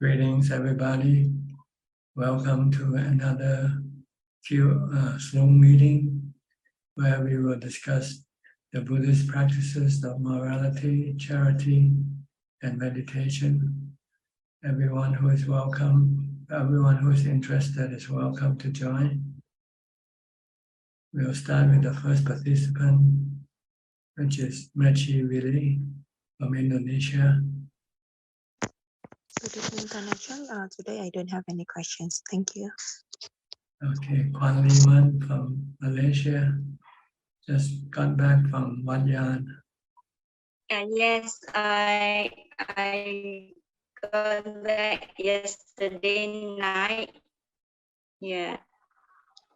Greetings, everybody. Welcome to another Zoom meeting where we will discuss the Buddhist practices of morality, charity, and meditation. Everyone who is welcome, everyone who is interested is welcome to join. We'll start with the first participant, which is Mechi Willy from Indonesia. Good evening, Ajahn. Today I don't have any questions. Thank you. Okay, Kwan Liman from Malaysia. Just got back from Wat Yan. Yes, I got back yesterday night. Yeah.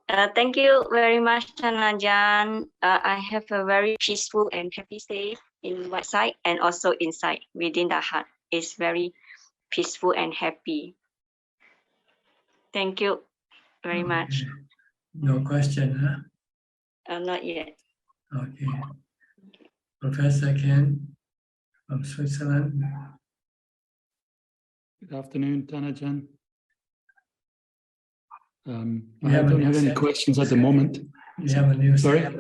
Thank you very much, Ajahn. I have a very peaceful and happy stay in my side and also inside within the heart. It's very peaceful and happy. Thank you very much. No question, huh? Not yet. Okay. Professor Ken from Switzerland. Good afternoon, Ajahn. I have don't have any questions at the moment. You have a new Sorry? set?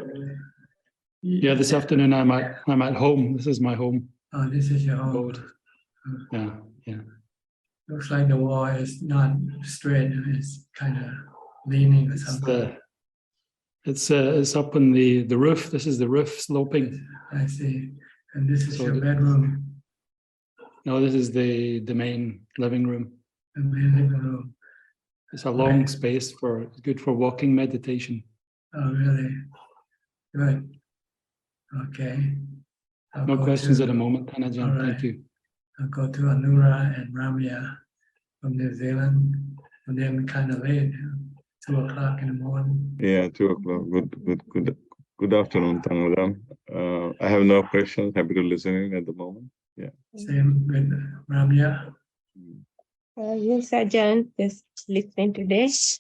Yeah, this afternoon I'm at home. This is my home. Oh, this is your home. Abode. Yeah. Looks like the wall is not straight. It's kind of leaning or something. It's up on the roof. This is the roof sloping. I see. And this is your bedroom. No, this is the main living room. The main living room. It's a long space good for walking meditation. Oh, really? Good. Okay. No questions at the moment, Ajahn. Right. Thank you. I'll go to Anura and Ramya from New Zealand. And then kind of late, 2 o'clock in the morning. Yeah, 2 o'clock. Good afternoon, Tangaram. I have no questions. Happy to listen at the moment. Yeah. Same with Ramya. Yes, Ajahn. Just listening to this.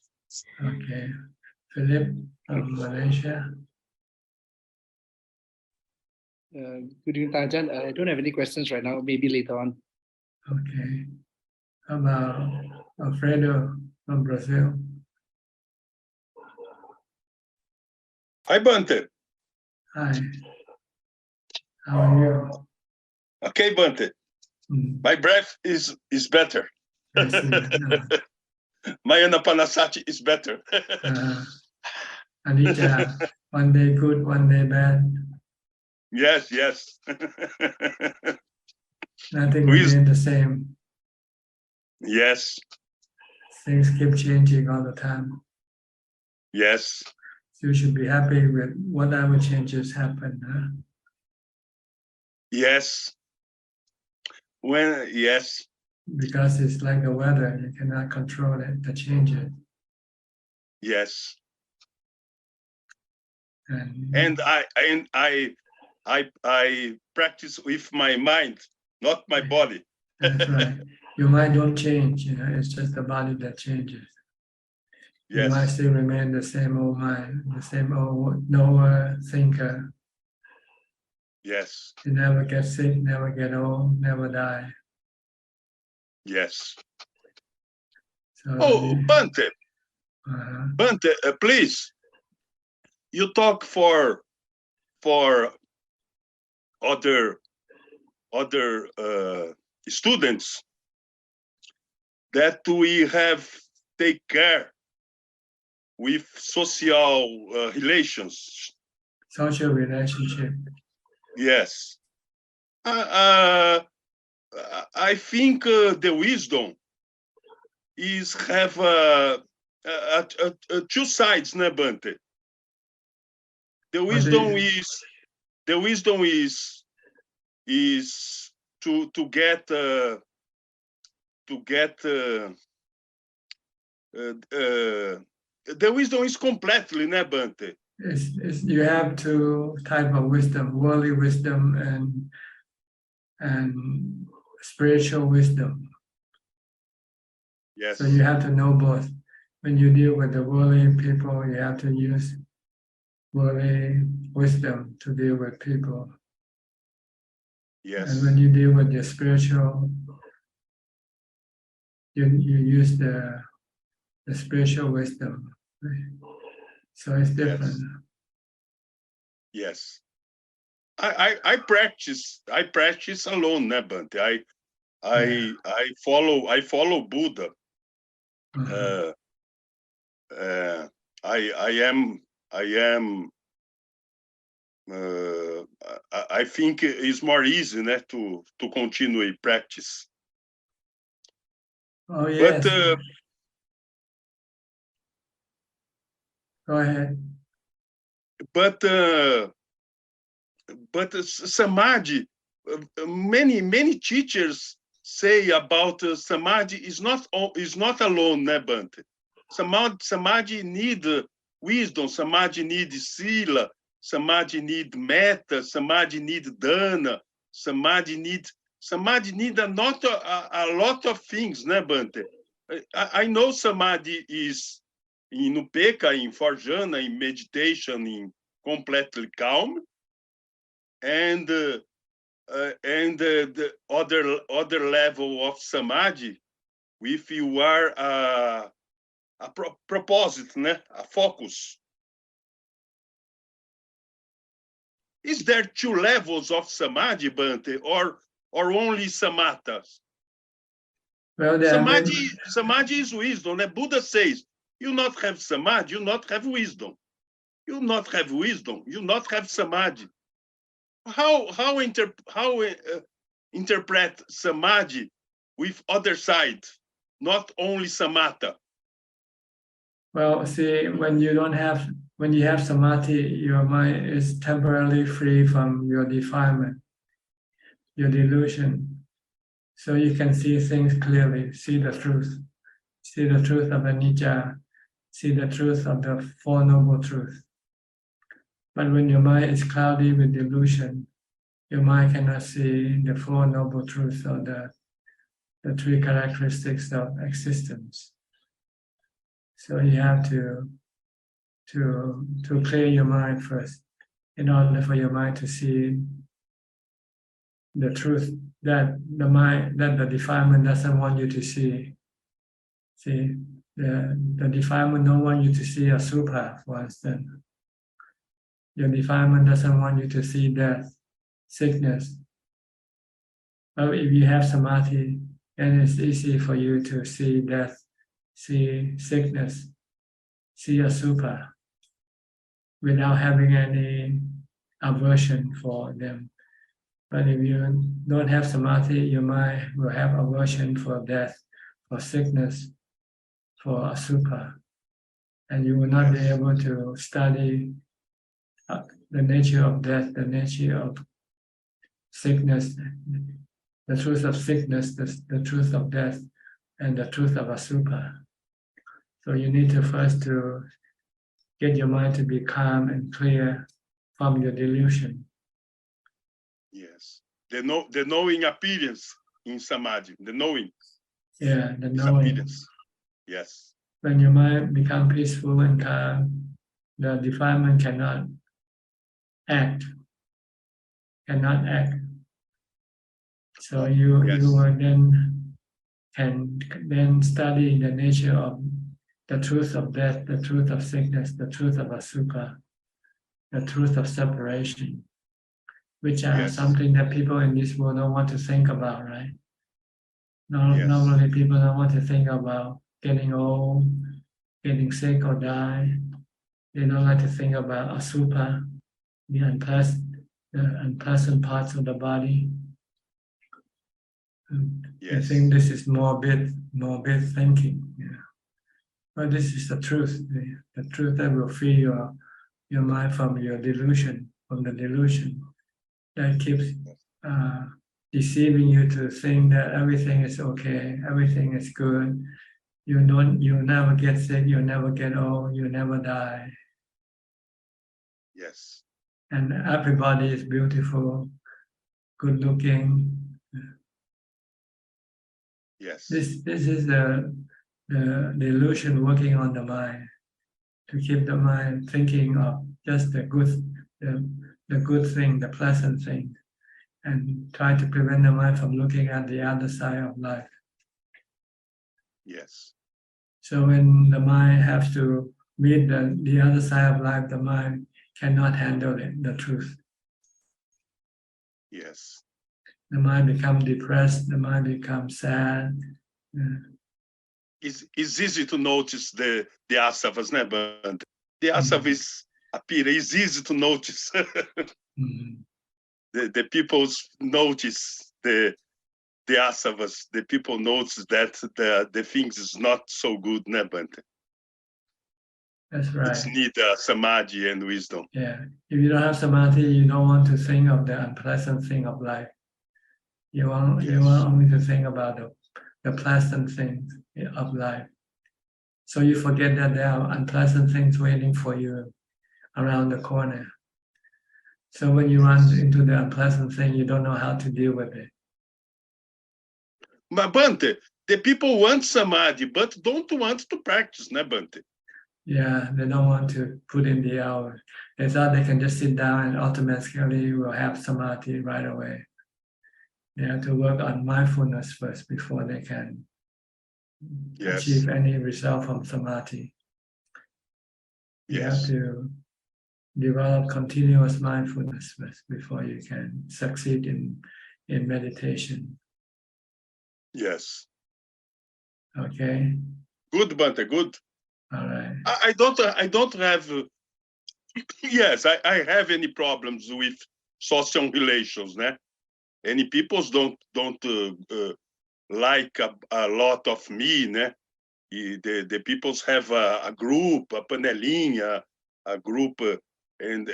Okay. Philip from Malaysia. Good evening, Ajahn. I don't have any questions right now. Maybe later on. Okay. How about Alfredo from Brazil? Hi, Bante. Hi. How are you? Okay, Bante. My breath is better. I see. My anapanasati is better. Anita, one day good, one day bad. Yes. Nothing remains the same. Yes. Things keep changing all the time. Yes. So you should be happy with whatever changes happen. Huh? Yes. Yes. Because it's like the weather, you cannot control it, the changes. Yes. And I practice with my mind, not my body. That's right. Your mind don't change, it's just the body that changes. Yes. You might still remain the same old mind, the same old knower, thinker. Yes. You never get sick, never get old, never die. Yes. So, Bante. Bante, please. You talk for other students that we have take care with social relations. Social relationship. Yes. I think the wisdom is have two sides, né, Bante? The wisdom is to get the wisdom is completely, né, Bante? You have two types of wisdom: worldly wisdom and spiritual wisdom. Yes. So you have to know both. When you deal with the worldly people, you have to use worldly wisdom to deal with people. Yes. And when you deal with your spiritual you use the spiritual wisdom. Right? So it's different. Yes. I practice alone, né, Bhante? I follow Buddha. I think it's more easy, né, to continue practice. Oh yes. But go ahead. But samadhi, many teachers say about samadhi is not alone, né, Bhante? Samadhi need wisdom, samadhi need sila, samadhi need metta, samadhi need dana, samadhi need a lot of things, né, Bhante? I know samadhi is in upeka, in forjana, in meditation, in completely calm, and the other level of samadhi, if you are a propósito, né? A focus. Is there two levels of samadhi, Bhante, or only samatha? Well, Samadhi is wisdom. Né? Buddha says, you not have samadhi, you not have wisdom. You not have wisdom, you not have samadhi. How interpret samadhi with other side, not only samatha? Well, see, when you have samadhi, your mind is temporarily free from your defilement, your delusion. So you can see things clearly, see the truth of anicca, see the truth of the Four Noble Truths. But when your mind is cloudy with delusion, your mind cannot see the Four Noble Truths or the three characteristics of existence. So you have to clear your mind first, in order for your mind to see the truth that the defilement doesn't want you to see. See, the defilement don't want you to see a supra, for instance. Your defilement doesn't want you to see death, sickness. But if you have samadhi, then it's easy for you to see death, see sickness, see a supra, without having any aversion for them. But if you don't have samadhi, your mind will have aversion for death, for sickness, for asupha, and you will not be able to study the nature of death, the nature of sickness, the truth of sickness, the truth of death, and the truth of asupha. So you need to first to get your mind to be calm and clear from your delusion. Yes, the knowing appearance in samadhi, the knowing. Yeah, the knowing. Appearance. Yes. When your mind becomes peaceful and calm, the defilement cannot act. So you will then can study the nature of the truth of death, the truth of sickness, the truth of asukha, the truth of separation, which are something that people in this world don't want to think about, right? Normally people don't want to think about getting old, getting sick or die. They don't like to think about asupha, the unpleasant parts of the body. I think this is morbid thinking. Yeah. But this is the truth, the truth that will free your mind from your delusion, from the delusion that keeps deceiving you to think that everything is okay, everything is good. You never get sick, you never get old, you never die. Yes. And everybody is beautiful, good looking. Yes. This is the illusion working on the mind, to keep the mind thinking of just the good thing, the pleasant thing, and try to prevent the mind from looking at the other side of life. Yes. So when the mind has to meet the other side of life, the mind cannot handle it, the truth. Yes. The mind becomes depressed, the mind becomes sad. It's easy to notice the asavas, né, Bante? The asavas appear. It's easy to notice. The people notice the asavas. The people notice that the things is not so good, né, Bante? That's right. It's need samadhi and wisdom. Yeah. If you don't have samadhi, you don't want to think of the unpleasant thing of life. You want only to think about the pleasant things of life. So you forget that there are unpleasant things waiting for you around the corner. So when you run into the unpleasant thing, you don't know how to deal with it. But Bante, the people want samadhi, but don't want to practice, né, Bante? Yeah, they don't want to put in the hours. They thought they can just sit down and automatically will have samadhi right away. They have to work on mindfulness first before they can achieve any result from samadhi. You have to develop continuous mindfulness first before you can succeed in meditation. Yes. Okay. Good, Bante, good. All right. I don't have. Yes, I have any problems with social relations, né? Any peoples don't like a lot of me, né? The peoples have a group, a panelinha, a group, and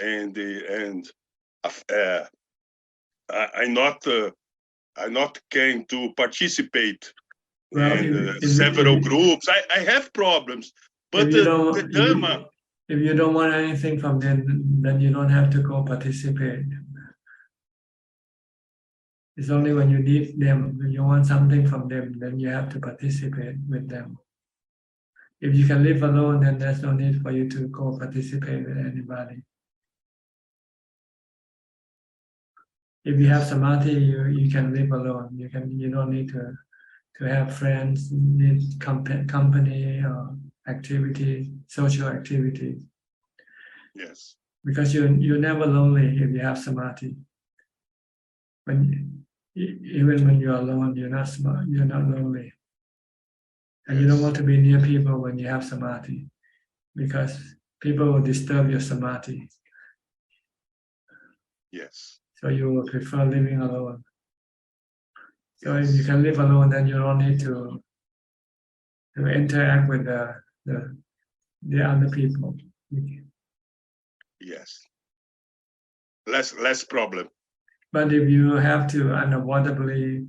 I not came to participate in several groups. I have problems, but the Dhamma. If you don't want anything from them, then you don't have to go participate. It's only when you need them, when you want something from them, then you have to participate with them. If you can live alone, then there's no need for you to go participate with anybody. If you have samadhi, you can live alone. You don't need to have friends, need company or activity, social activity. Yes. Because you're never lonely if you have samadhi. Even when you're alone, you're not lonely. And you don't want to be near people when you have samadhi, because people will disturb your samadhi. Yes. So you will prefer living alone. So if you can live alone, then you don't need to interact with the other people. Yes. Less problem. But if you have to unavoidably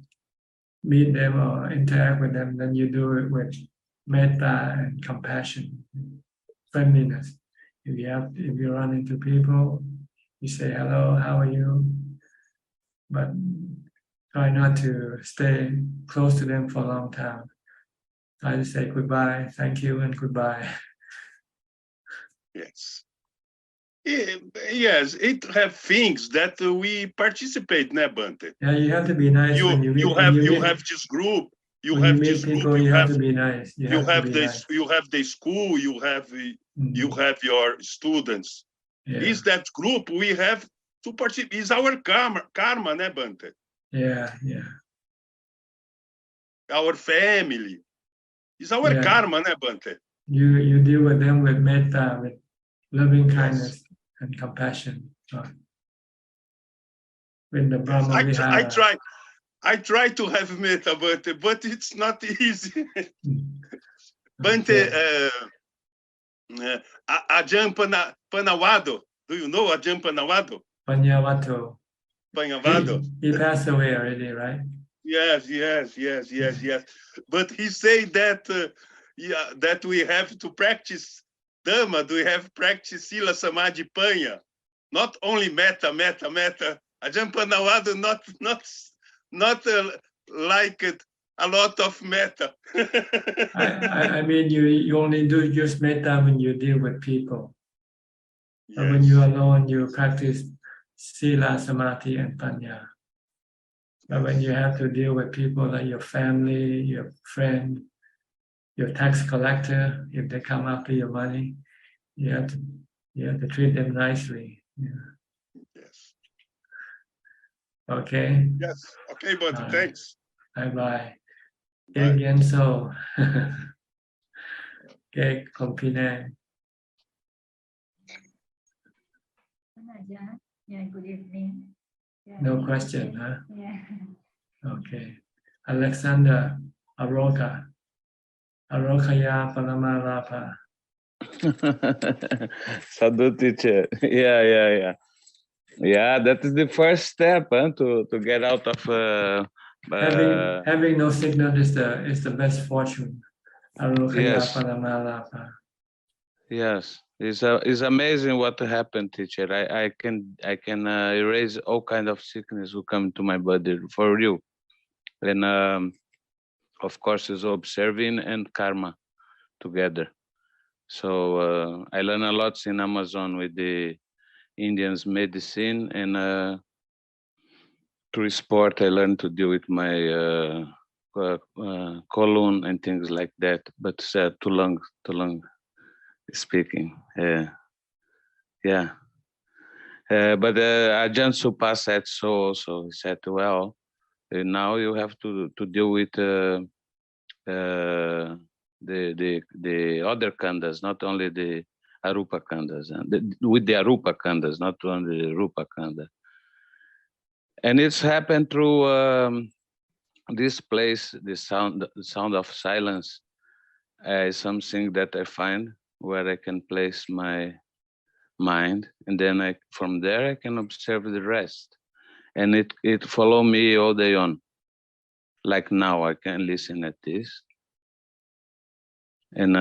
meet them or interact with them, then you do it with metta and compassion, friendliness. If you run into people, you say hello, how are you? But try not to stay close to them for a long time. Try to say goodbye, thank you, and goodbye. Yes. Yes, it have things that we participate, né, Bante? Yeah, you have to be nice. You have this group. You have this group. You have to be nice. You have the school. You have your students. Yeah. Is that group we have to participate? Is our karma, né, Bante? Yeah. Our family. Is our karma, né, Bante? You deal with them with metta, with loving kindness and compassion. With the Brahma Vihara. I try to have metta, but it's not easy. Bante, Ajahn Panawado. Do you know Ajahn Panawado? Panyavato. He passed away already, right? Yes. But he said that that we have to practice Dhamma, we have to practice Sila Samadhi Panya, not only metta. Ajahn Panawado not like it, a lot of metta. I mean, you only do just metta when you deal with people. But when you're alone, you practice Sila, Samadhi, and Panya. But when you have to deal with people like your family, your friend, your tax collector, if they come after your money, you have to treat them nicely. Yeah. Yes. Okay. Yes. Okay, buddy. Thanks. Bye bye. Bye. Again, so. Okay, Kompine. Yeah, good evening. Yeah, No question, huh? Yeah. Okay. Alexander Aroka. Arokaya Panamalapa. Sadhu teacher. Yeah. Yeah, that is the first step to get out of Having no signal is the best fortune. Arokaya yes. Panamalapa. Yes, it's amazing what happened, teacher. I can erase all kind of sickness who come to my body for you, and of course is observing and karma together. So I learn a lot in Amazon with the Indians medicine, and through sport I learned to deal with my colon and things like that. But too long speaking. Yeah. But Ajahn Supa said so. So he said, well, now you have to deal with the other khandas, not only the Arupa khandas, with the Arupa khandas, not only the Rupa khanda. And it's happened through this place, the sound of silence, is something that I find where I can place my mind, and then from there I can observe the rest, and it follow me all day on. Like now I can listen at this, and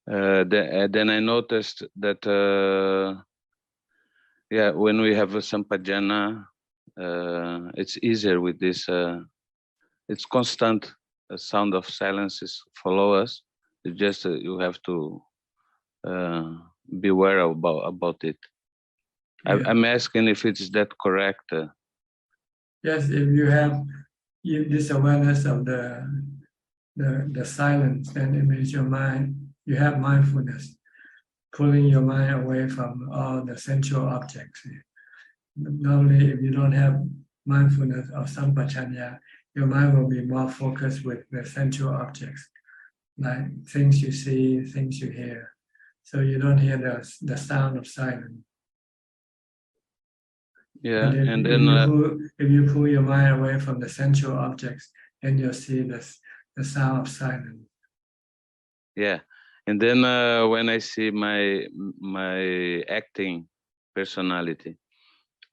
then I noticed that yeah, when we have a sampajana, it's easier with this. It's constant. The sound of silences follow us. It's just you have to be aware about it. Yeah. I'm asking if it's that correct. Yes, if you have this awareness of the silence, then it means your mind, you have mindfulness, pulling your mind away from all the sensual objects. Normally, if you don't have mindfulness or sampajanya, your mind will be more focused with the sensual objects, like things you see, things you hear. So you don't hear the sound of silence. Yeah, And then if you pull your mind away from the sensual objects, then you'll see the sound of silence. Yeah, and then when I see my acting personality,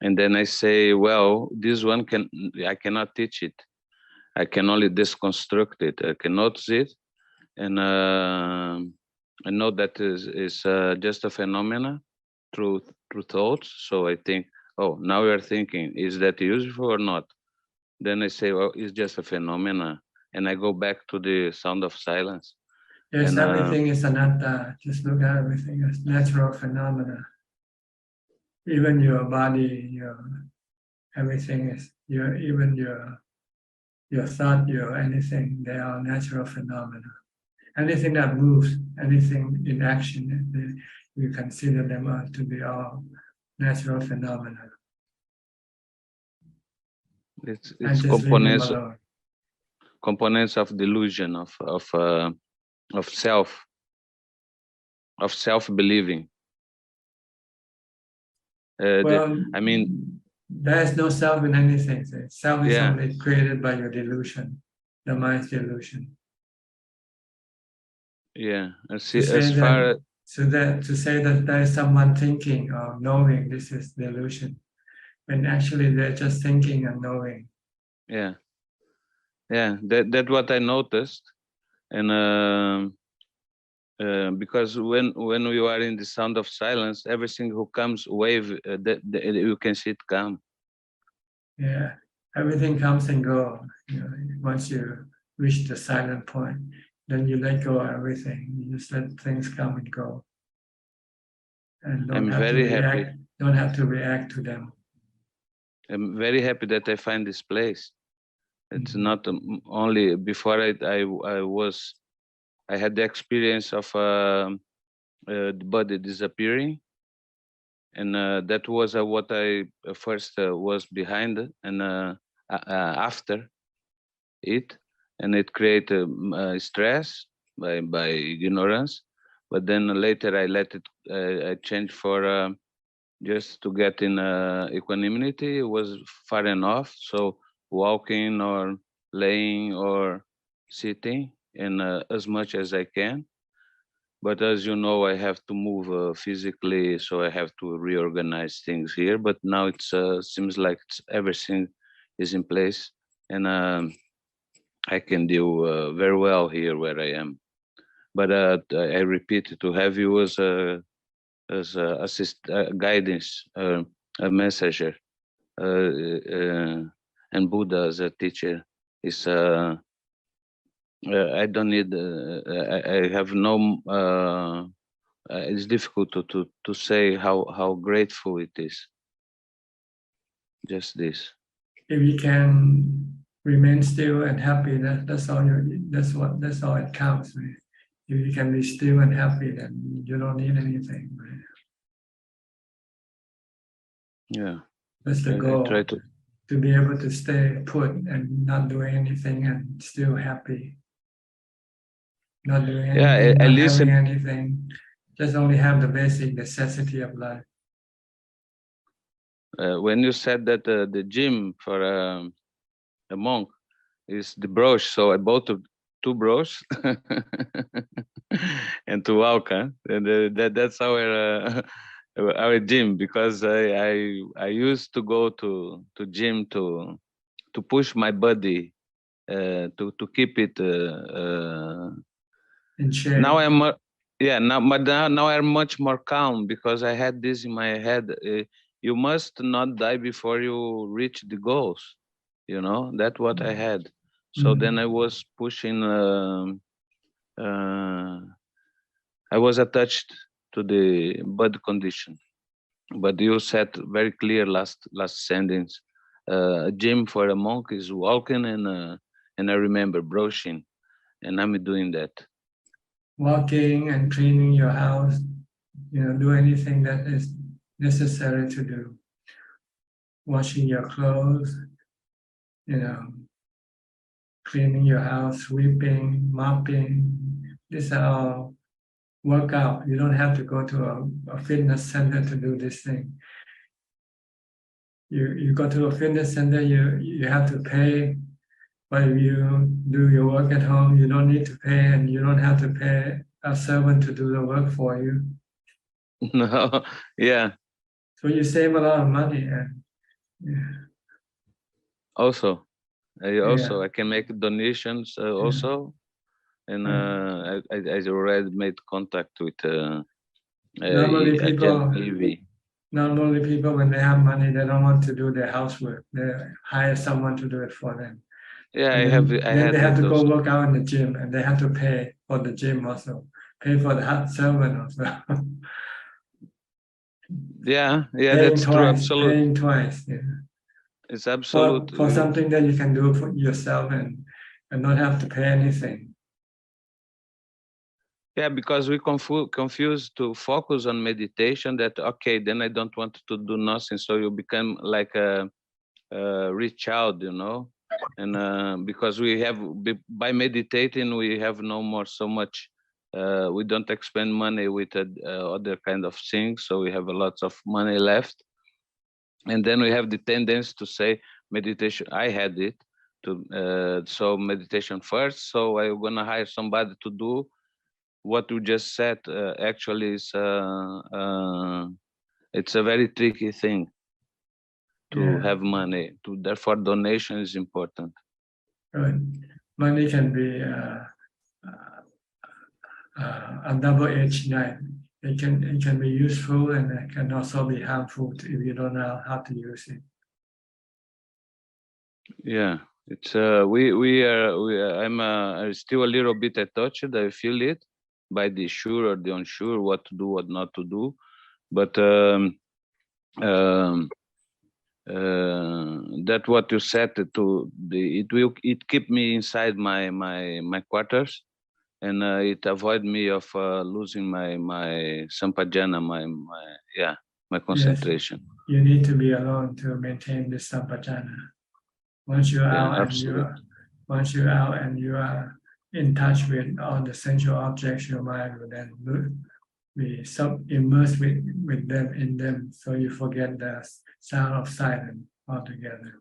and then I say, well, this one I cannot teach it. I can only deconstruct it. I can notice it, and I know that is just a phenomena through thoughts. So I think, oh, now we are thinking, is that useful or not? Then I say, well, it's just a phenomena, and I go back to the sound of silence. Yes, And, everything is anatta. Just look at everything as natural phenomena. Even your body, everything is even your thought, your anything, they are natural phenomena. Anything that moves, anything in action, you consider them to be all natural phenomena. It's components of delusion of self-believing. I mean, there is no self in anything. Self is only created by your delusion, the mind's delusion. Yeah, to say that there is someone thinking or knowing, this is delusion, when actually they're just thinking and knowing. Yeah, that's what I noticed, and because when we are in the sound of silence, everything who comes wave, you can see it come. Yeah, everything comes and goes. Once you reach the silent point, then you let go of everything. You just let things come and go, and don't have to react to them. I'm very happy that I find this place, It's not only before I had the experience of the body disappearing, and that was what I first was behind, and after it, and it created stress by ignorance. But then later I let it I changed for just to get in equanimity. It was far enough, so walking or laying or sitting, and as much as I can. But as you know, I have to move physically, so I have to reorganize things here. But now it seems like everything is in place, and I can do very well here where I am. But I repeat, to have you as guidance, a messenger, and Buddha as a teacher is. I don't need. I have no. It's difficult to say how grateful it is. Just this. If you can remain still and happy, that's all. That's all it counts. Right? If you can be still and happy, then you don't need anything. Right? Yeah. That's the I goal. try to be able to stay put and not doing anything and still happy. Not doing anything, at not least having anything, just only have the basic necessity of life. When you said that the gym for a monk is the brush, so I bought two brush and to walk, huh? And that's our gym, because I used to go to gym to push my body to keep it In shape. now now I'm much more calm, because I had this in my head. You must not die before you reach the goals. That's what I had. So then I was pushing. I was attached to the body condition. But you said very clear last sentence. A gym for a monk is walking and I remember brushing, and I'm doing that. Walking and cleaning your house, do anything that is necessary to do. Washing your clothes, cleaning your house, sweeping, mopping. These are all workout. You don't have to go to a fitness center to do this thing. You go to a fitness center, you have to pay. But if you do your work at home, you don't need to pay, and you don't have to pay a servant to do the work for you. No, yeah. So you save a lot of money, and Also, I can make donations also, and I already made contact with normally Ajahn. Normally people, when they have money, they don't want to do their housework. They hire someone to do it for them. Yeah, And then they have to go work out in the gym, and they have to pay for the gym also, pay for the servant also. Yeah, that's true. Absolutely. Paying twice. Yeah. It's absolute. For something that you can do for yourself and not have to pay anything. Yeah, because we confuse to focus on meditation, that okay, then I don't want to do nothing, so you become like a rich child, and because we have, by meditating, we have no more so much, we don't expend money with other kind of things, so we have a lot of money left, and then we have the tendency to say meditation. I had it so meditation first, so I'm gonna hire somebody to do what you just said. Actually is it's a very tricky thing to have money. Therefore, donation is important. Right. Money can be a double-edged knife. It can be useful, and it can also be harmful if you don't know how to use it. Yeah, it's I'm still a little bit attached. I feel it by the sure or the unsure, what to do, what not to do. But that what you said it keep me inside my quarters, and it avoid me of losing my sampajana, my concentration. Yes, you need to be alone to maintain this sampajana. Once you're out and you are in touch with all the sensual objects, your mind will then be immersed with them in them, so you forget the sound of silence altogether.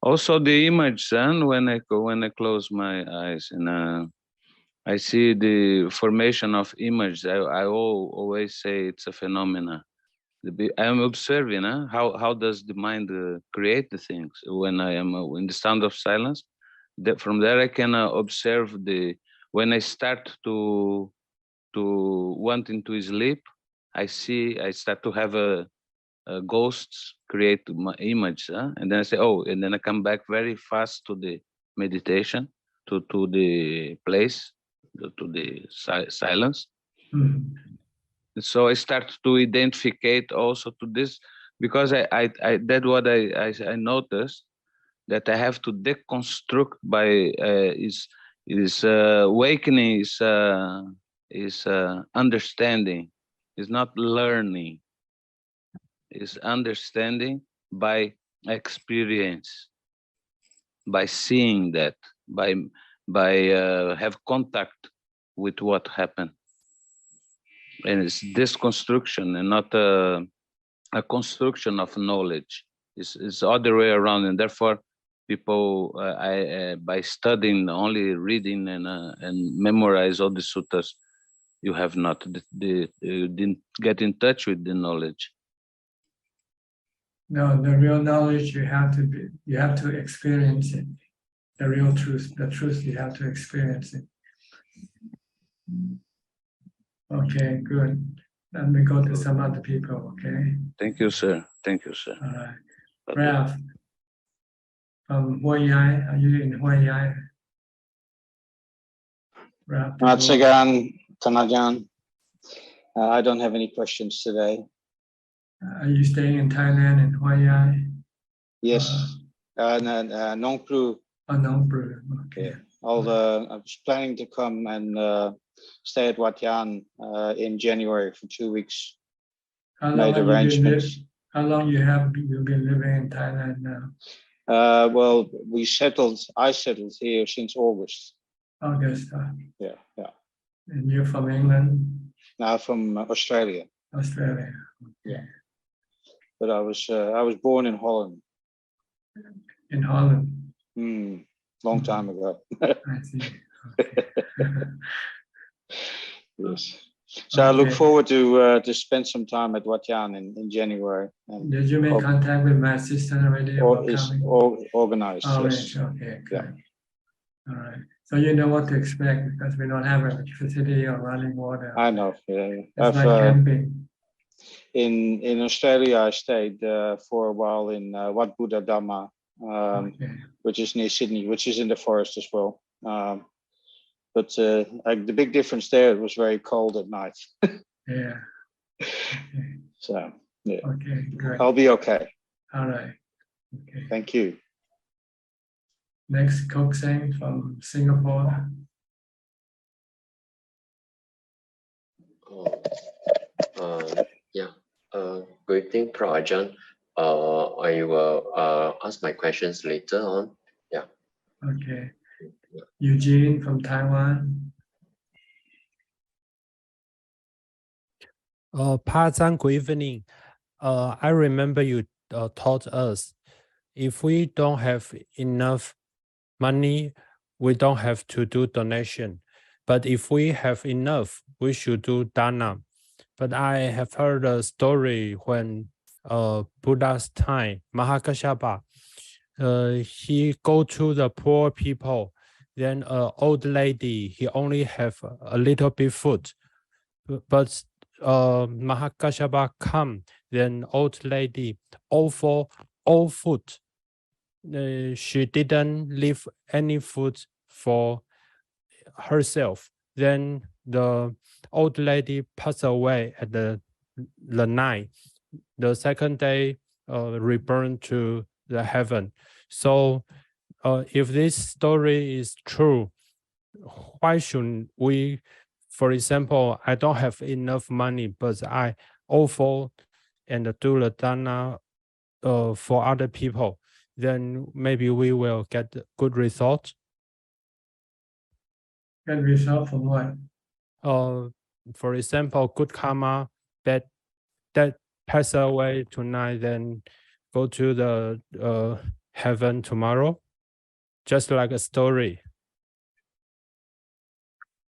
Also the image, and when I close my eyes and I see the formation of image, I always say it's a phenomena. I'm observing how does the mind create the things when I am in the sound of silence. From there I can observe when I start to wanting to sleep, I start to have ghosts create my image, and then I say, oh, and then I come back very fast to the meditation, to the place, to the silence. So I start to identify also to this, because that's what I noticed, that I have to deconstruct by awakening is understanding, is not learning, is understanding by experience, by seeing that, by have contact with what happened. And it's this construction and not a construction of knowledge. It's the other way around, and therefore people by studying, only reading and memorize all the suttas, you have not you didn't get in touch with the knowledge. No, the real knowledge you have to experience it. The real truth, you have to experience it. Okay, good. Let me go to some other people, okay? Thank you, sir. Thank you, sir. All right. Ralph, from Hua Yai, are you in Hua Yai? Ralph, Once again, Tanajan, I don't have any questions today. are you staying in Thailand in Hua Yai? Yes, Nong Pru. Oh, Nong Pru, okay. Yeah. Although I was planning to come and stay at Wat Yan in January for 2 weeks. Made arrangements. How long you've been living in Thailand now? Well, I settled here since August. August. Yeah. And you're from England? Now from Australia. Australia. Yeah. But I was born in Holland. In Holland? Long time ago. I see. Okay. Yes. So I look forward to spend some time at Wat Yan in January. And did you make contact with my sister already? Organized. Yes. Okay, good. Yeah. All right. So you know what to expect, because we don't have electricity or running water. I know. Yeah. It's like camping. In Australia, I stayed for a while in Wat Buddha Dhamma, which is near Sydney, which is in the forest as well. But the big difference there, it was very cold at night. Yeah. Okay. So, yeah. Okay, great. I'll be okay. All right. Okay. Thank you. Next, Kok Seng from Singapore. Greeting, Ajahn. I will ask my questions later on. Yeah. Okay. Eugene from Taiwan. Ajahn, good evening. I remember you taught us if we don't have enough money, we don't have to do donation. But if we have enough, we should do Dhamma. But I have heard a story when Buddha's time, Mahakashyapa, he go to the poor people. Then an old lady, he only have a little bit food. But Mahakashyapa come, then old lady offer all food. She didn't leave any food for herself. Then the old lady passed away at the night. The second day, reborn to the heaven. So if this story is true, why should we, for example, I don't have enough money, but I offer and do the dana for other people, then maybe we will get good result. Good result from what? For example, good karma that pass away tonight, then go to the heaven tomorrow, just like a story.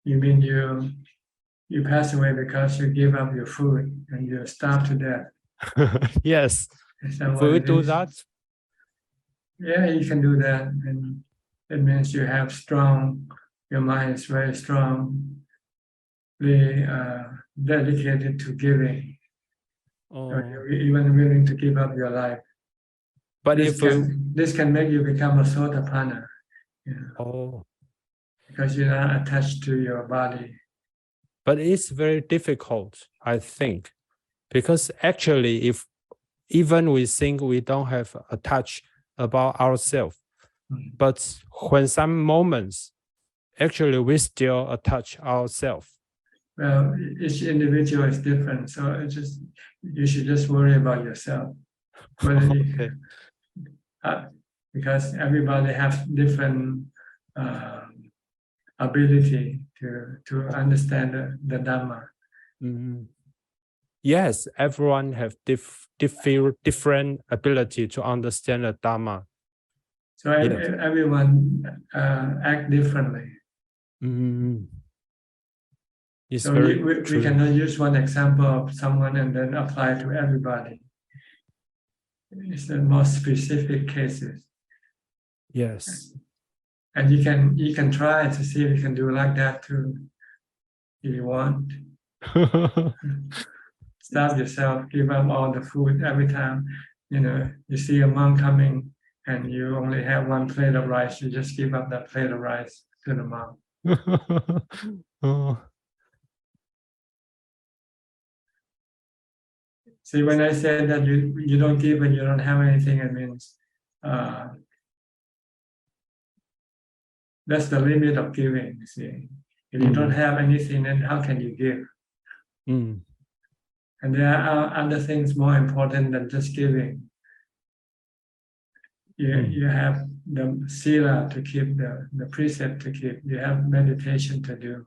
You mean you pass away because you give up your food and you starve to death? Yes. Is that If what we it do is? that, Yeah, you can do that, and it means you have your mind is very strong, really dedicated to giving. So you're even willing to give up your life. but This can make you become a sotapanna, because you're not attached to your body. but it's very difficult, I think, because actually, if even we think we don't have a touch about ourselves, but when some moments, actually we still attach ourselves. Well, each individual is different, so you should just worry about yourself. Okay. Because everybody has different ability to understand the Dhamma. Yes, everyone have different ability to understand the Dhamma. So everyone act differently. It's So very we true. cannot use one example of someone and then apply to everybody. It's the most specific cases. Yes. And you can try to see if you can do like that too, if you want. Starve yourself, give up all the food every time. You see a monk coming and you only have one plate of rice, you just give up that plate of rice to the monk. See, when I say that you don't give and you don't have anything, it means that's the limit of giving. You see, if you don't have anything, then how can you give? And there are other things more important than just giving. You have the sila to keep, the precept to keep. You have meditation to do.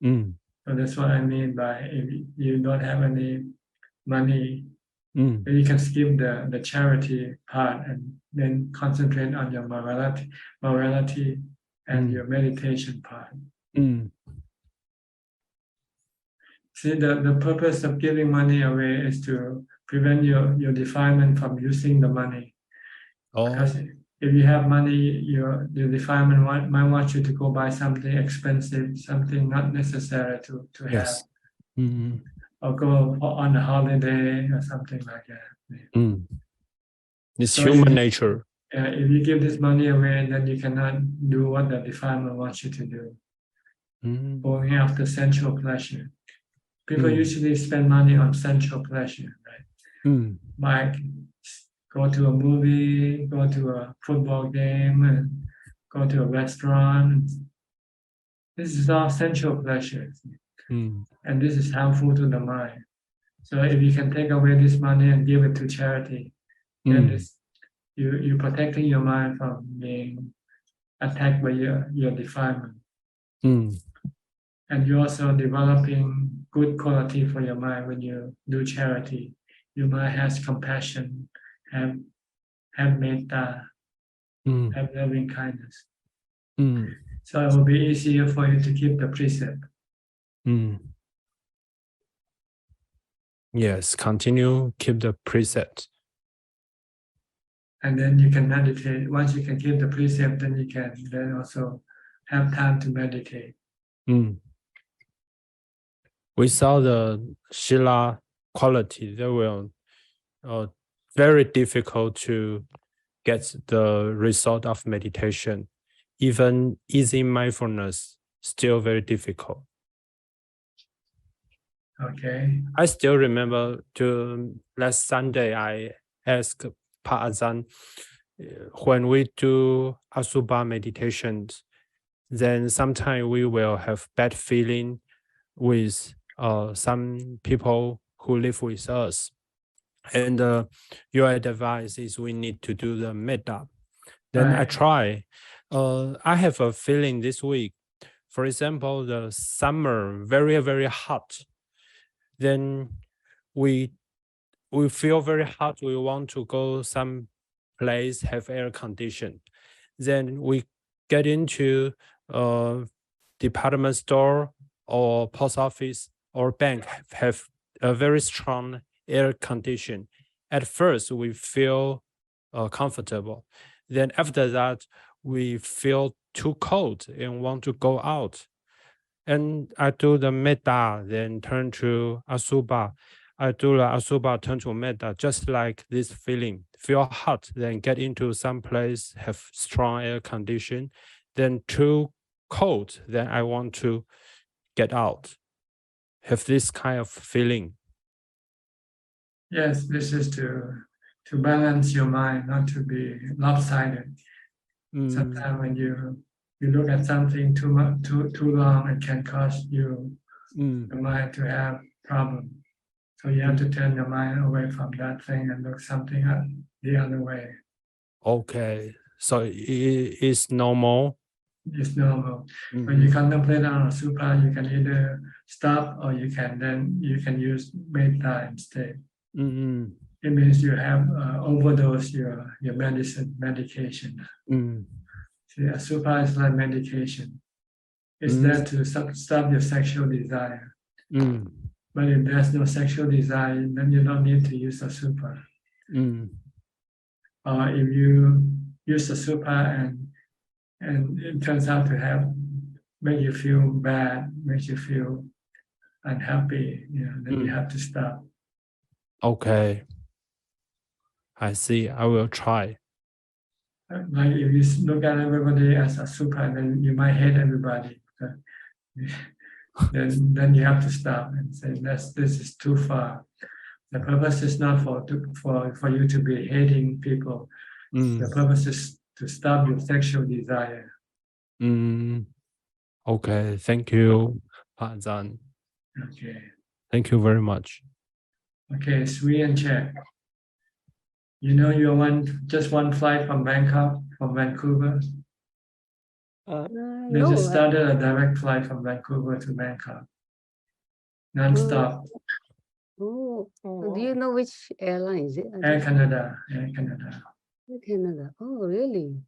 So that's what I mean by if you don't have any money, then you can skip the charity part and then concentrate on your morality and your meditation part. See, the purpose of giving money away is to prevent your defilement from using the money. Because if you have money, your defilement might want you to go buy something expensive, something not necessary to have. Or go on a holiday or something like that. It's so human nature. If you give this money away, then you cannot do what the defilement wants you to do. Going after sensual pleasure. People usually spend money on sensual pleasure, right? Like go to a movie, go to a football game, and go to a restaurant. This is all sensual pleasure. And this is harmful to the mind. So if you can take away this money and give it to charity, then you're protecting your mind from being attacked by your defilement. And you're also developing good quality for your mind when you do charity. Your mind has compassion, have metta, have loving kindness. So it will be easier for you to keep the precept. Yes, continue, keep the precept. And then you can meditate. Once you can keep the precept, then you can then also have time to meditate. We saw the Shila quality. They will very difficult to get the result of meditation. Even easy mindfulness, still very difficult. Okay. I still remember last Sunday, ask Pa Ajahn, when we do Asubha meditations, then sometimes we will have bad feeling with some people who live with us. And your advice is we need to do the metta. Then I Right. try. I have a feeling this week, for example, the summer, very, very hot. Then we feel very hot. We want to go some place, have air condition. Then we get into department store or post office or bank have a very strong air condition. At first, we feel comfortable. Then after that, we feel too cold and want to go out. And I do the metta, then turn to Asubha. I do the Asubha, turn to metta, just like this feeling. Feel hot, then get into some place, have strong air condition. Then too cold, then I want to get out. Have this kind of feeling. Yes, this is to balance your mind, not to be lopsided. Sometimes when you look at something too long, it can cause you the mind to have problem. So you have to turn your mind away from that thing and look something the other way. Okay, so it's normal. It's normal. When you contemplate on a supra, you can either stop or you can use metta instead. It means you have overdose your medication. See, a supra is like medication. It's there to stop your sexual desire. But if there's no sexual desire, then you don't need to use a supra. Or if you use a supra and it turns out to make you feel bad, makes you feel unhappy, then you have to stop. Okay, I see. I will try. Like if you look at everybody as a supra, then you might hate everybody. Then you have to stop and say this is too far. The purpose is not for you to be hating people. The purpose is to stop your sexual desire. Okay, thank you, Pa Ajahn. Okay. Thank you very much. Okay, Sri and Czech. You're just one flight from Bangkok, from Vancouver. They just started a direct flight from Vancouver to Bangkok, non-stop. Do you know which airline is it? Air Canada. Air Canada. Air Canada. Oh, really?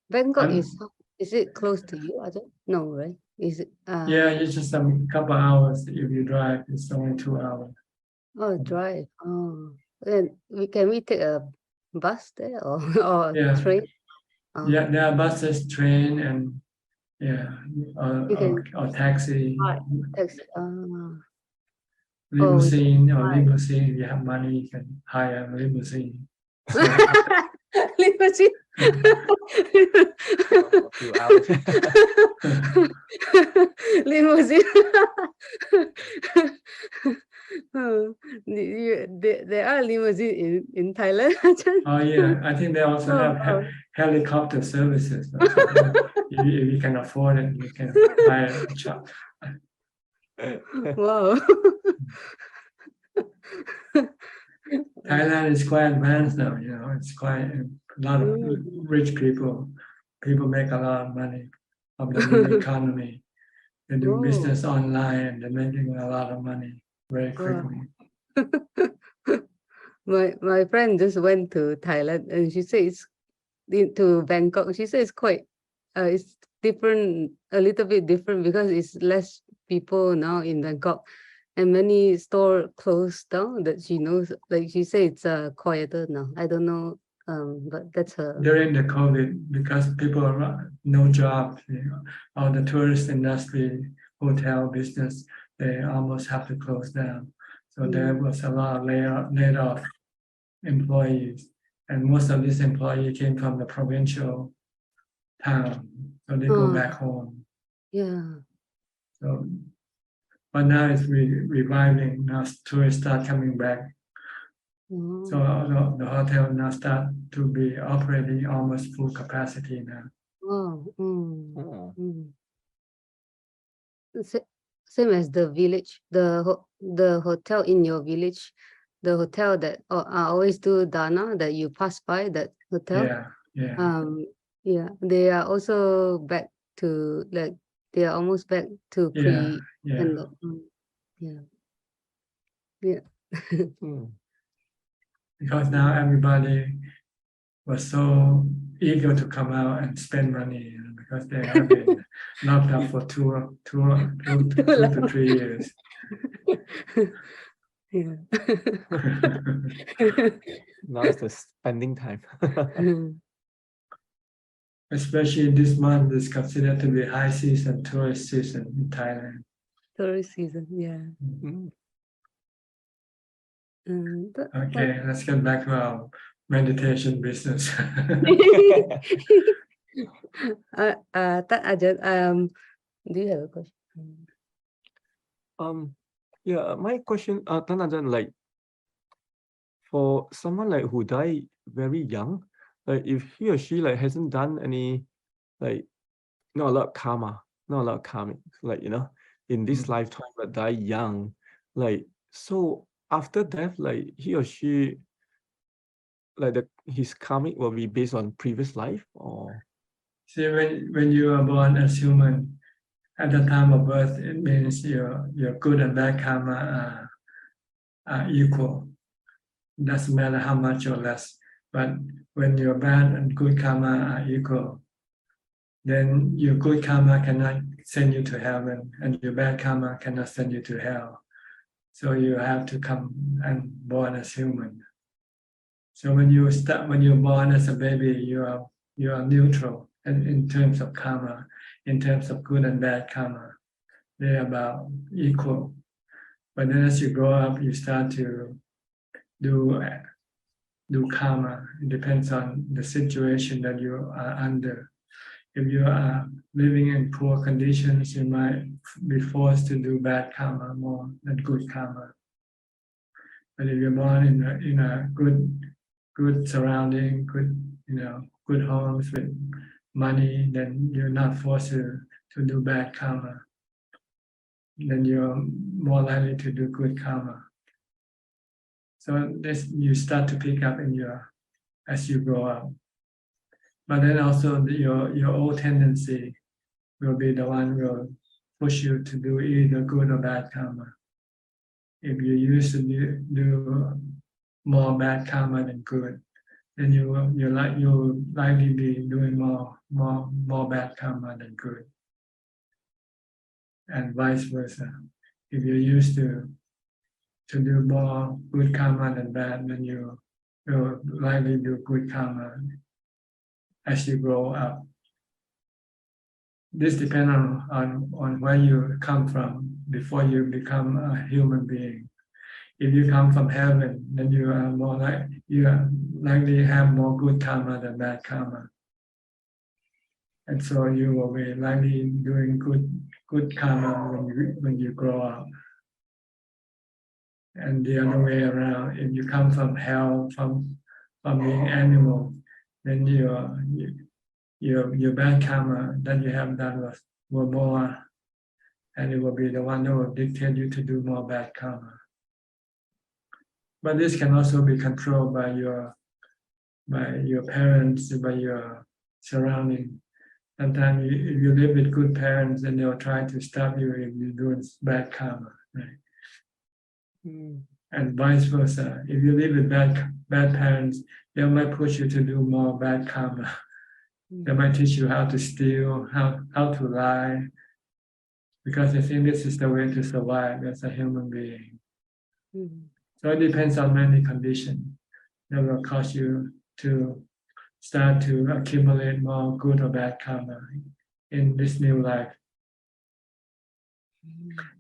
Bangkok is it close to you, Ajahn? No, right? Is it? Yeah, it's just a couple hours. If you drive, it's only 2 hours. Oh, drive. Oh, then can we take a bus there or train? Yeah, there are buses, train, and or taxi. Taxi. Limousine limousine. If you have money, you can hire a limousine. Limousine. Limousine. There are limousine in Thailand. Oh yeah, I think they also have helicopter services. If you can afford it, you can hire a truck. Wow. Thailand is quite advanced now. It's quite a lot of rich people. People make a lot of money from the new economy. They do business online and they're making a lot of money very quickly. My friend just went to Thailand and she says to Bangkok. She says it's quite it's different, a little bit different because it's less people now in Bangkok and many stores closed down that she knows. Like she says it's quieter now. I don't know, but that's her. During the COVID, because people are no job, all the tourist industry, hotel business, they almost have to close down. So there was a lot of laid off employees, and most of these employees came from the provincial town, so they go back home. Yeah. So, but now it's reviving. Now tourists start coming back So the hotel now start to be operating almost full capacity now. Same as the village, the hotel in your village, the hotel that I always do dana that you pass by that hotel. Yeah. They are also back to like they are almost back to pre. Because now everybody was so eager to come out and spend money, because they have been locked up for two to 3 years. Now it's the spending time. Especially this month is considered to be high season, tourist season in Thailand. Tourist season, Okay, let's get back to our meditation business. Ajahn, do you have a question? Yeah, my question, Ajahn, like for someone like who died very young, like if he or she like hasn't done any, like not a lot of karma, not a lot of karmic, like in this lifetime but die young, like so after death, like he or she, like his karmic will be based on previous life, or? See, when you are born as human, at the time of birth, it means your good and bad karma are equal. It doesn't matter how much or less. But when your bad and good karma are equal, then your good karma cannot send you to heaven, and your bad karma cannot send you to hell. So you have to come and born as human. So when you're born as a baby, you are neutral, and in terms of karma, in terms of good and bad karma, they're about equal. But then as you grow up, you start to do karma. It depends on the situation that you are under. If you are living in poor conditions, you might be forced to do bad karma more than good karma. But if you're born in a good surrounding, good homes with money, then you're not forced to do bad karma. Then you're more likely to do good karma. So this you start to pick up as you grow up. But then also your old tendency will be the one will push you to do either good or bad karma. If you used to do more bad karma than good, then you'll likely be doing more bad karma than good, and vice versa. If you used to do more good karma than bad, then you will likely do good karma as you grow up. This depends on where you come from before you become a human being. If you come from heaven, then you are likely have more good karma than bad karma, and so you will be likely doing good karma when you grow up. And the other way around, if you come from hell, from being animal, then your bad karma that you have done were more, and it will be the one that will dictate you to do more bad karma. But this can also be controlled by your parents, by your surrounding. Sometimes if you live with good parents, then they'll try to stop you if you're doing bad karma, right? And vice versa. If you live with bad parents, they might push you to do more bad karma. They might teach you how to steal, how to lie, because they think this is the way to survive as a human being. So it depends on many conditions that will cause you to start to accumulate more good or bad karma in this new life.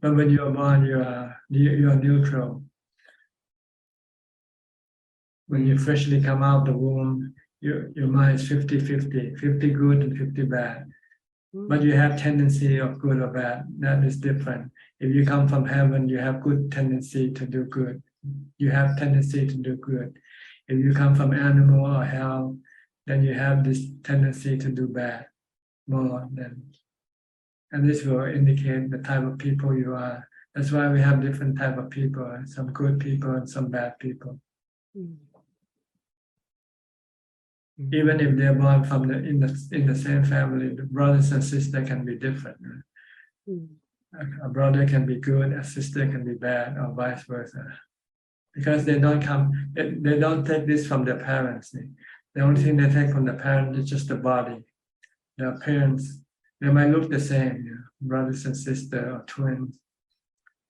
But when you are born, you are neutral. When you freshly come out of the womb, your mind is 50-50, 50 good and 50 bad. But you have tendency of good or bad. That is different. If you come from heaven, you have good tendency to do good. you have tendency to do good. If you come from animal or hell, then you have this tendency to do bad more than, and this will indicate the type of people you are. That's why we have different type of people, some good people and some bad people. Even if they're born from in the same family, the brothers and sisters can be different. A brother can be good, a sister can be bad, or vice versa. Because they don't take this from their parents. The only thing they take from the parents is just the body. Their parents, they might look the same, brothers and sisters or twins,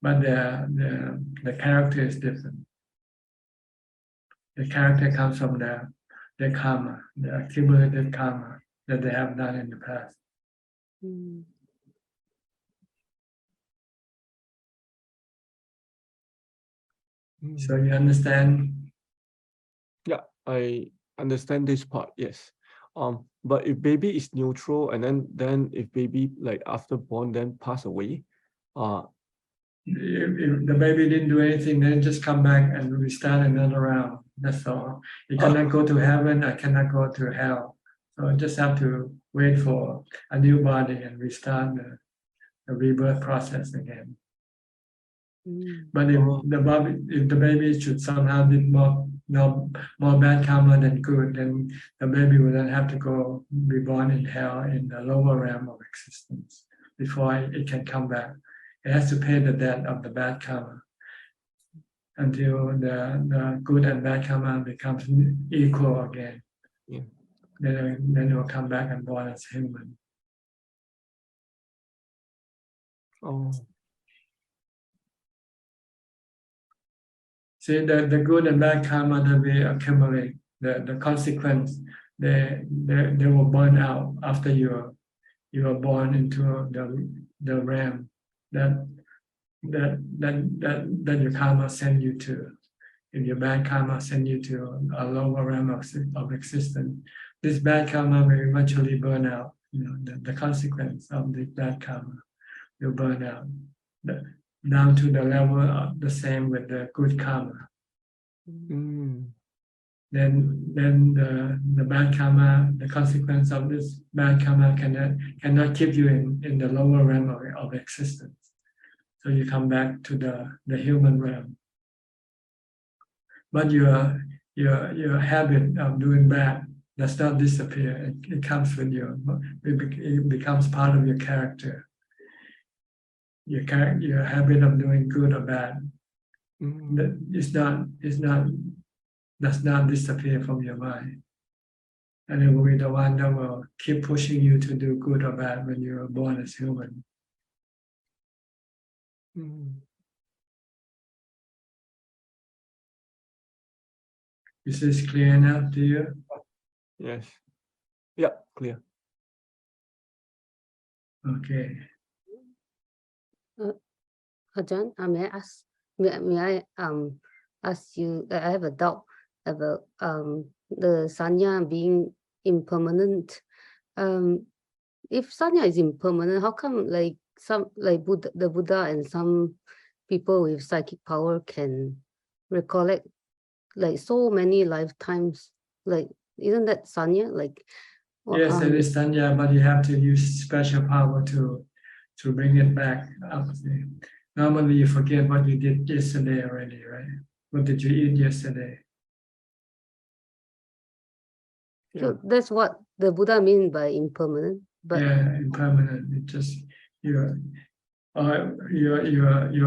but the character is different. The character comes from their karma, the accumulated karma that they have done in the past. So you understand? Yeah, I understand this part. Yes. But if baby is neutral, and then if baby like after born then pass away, if the baby didn't do anything, then just come back and restart another round. That's all. You cannot go to heaven. I cannot go to hell. So I just have to wait for a new body and restart the rebirth process again. But if the baby should somehow did more bad karma than good, then the baby would then have to go be born in hell in the lower realm of existence before it can come back. It has to pay the debt of the bad karma until the good and bad karma becomes equal again. Yeah. Then it will come back and born as human. Oh. See, the good and bad karma that we accumulate, the consequence, they will burn out after you are born into the realm that your karma send you to. If your bad karma send you to a lower realm of existence, this bad karma will eventually burn out. The consequence of the bad karma will burn out down to the level of the same with the good karma. Then the bad karma, the consequence of this bad karma cannot keep you in the lower realm of existence. So you come back to the human realm. But your habit of doing bad does not disappear. It comes with you. It becomes part of your character. Your habit of doing good or bad does not disappear from your mind. And it will be the one that will keep pushing you to do good or bad when you are born as human. Is this clear enough to you? Yes. Yeah, clear. Okay. Ajahn, may I ask? May I ask you? I have a doubt about the sanya being impermanent. If sanya is impermanent, how come like the Buddha and some people with psychic power can recollect like so many lifetimes? Like, isn't that sanya? Like, yes, it is sanya, but you have to use special power to bring it back up. Normally, you forget what you did yesterday already, right? What did you eat yesterday? So that's what the Buddha means by impermanent. But yeah, impermanent. It just your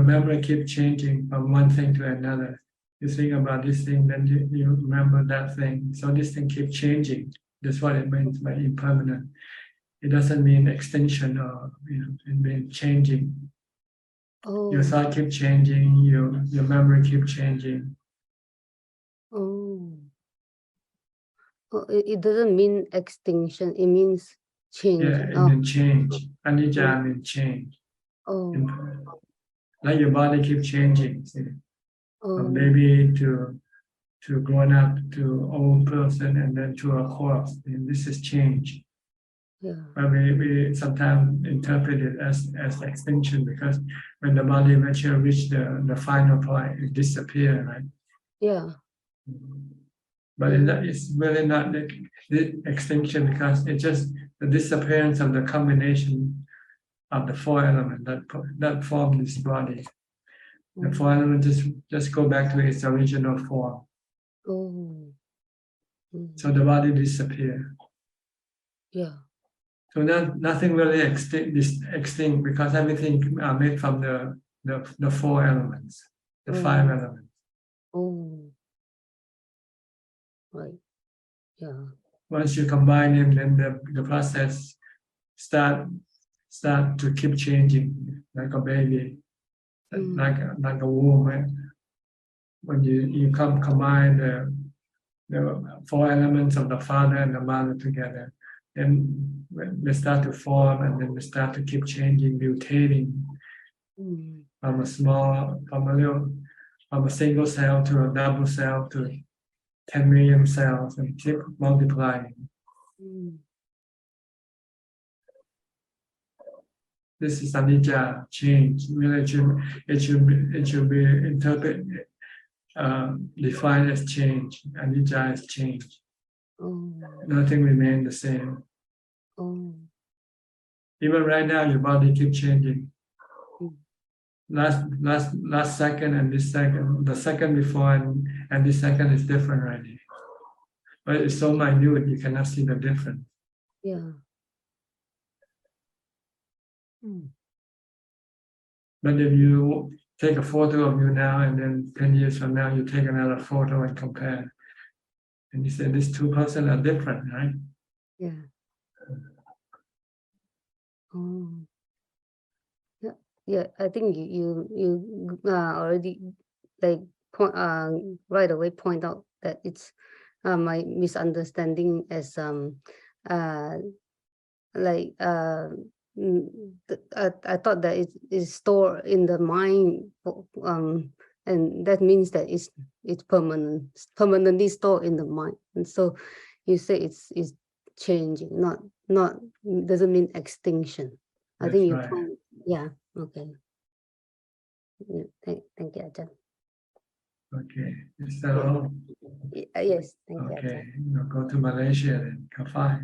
memory keeps changing from one thing to another. You think about this thing, then you remember that thing. So this thing keeps changing. That's what it means by impermanent. It doesn't mean extinction or it means changing. Oh. Your thought keep changing. Your memory keep changing. Oh. It doesn't mean extinction. It means change. Yeah, it means change. Anicca means change. Oh. Like your body keeps changing. See? Oh. From baby to grown up to old person and then to a corpse. And this is change. Yeah. But we sometimes interpret it as extinction, because when the body mature reach the final point, it disappears, right? Yeah. But it's really not the extinction, because it's just the disappearance of the combination of the four elements that form this body. The four elements just go back to its original form. Oh. So the body disappears. Yeah. So nothing really extinct, because everything are made from the four elements, the five elements. Oh. Right. Yeah. Once you combine them, then the process start to keep changing, like a baby, like a womb. Right? When you combine the four elements of the father and the mother together, then they start to form, and then they start to keep changing, mutating from a single cell to a double cell to 10 million cells, and keep multiplying. This is anicca, change. Really, it should be interpreted, defined as change. Anicca is change. Nothing remains the same. Even right now, your body keeps changing. Last second and this second, the second before and this second is different already. But it's so minute, you cannot see the difference. Yeah. But if you take a photo of you now, and then 10 years from now, you take another photo and compare, and you say these two persons are different, right? Yeah. Oh. Yeah, I think you already like right away point out that it's my misunderstanding as like I thought that it is stored in the mind, and that means that it's permanently stored in the mind. And so you say it's changing, not doesn't mean extinction. I think you right. yeah. Okay. Yeah, thank you, Ajahn. Okay, is that all? Yes, thank you, Okay, Ajahn. now go to Malaysia then. Kafai.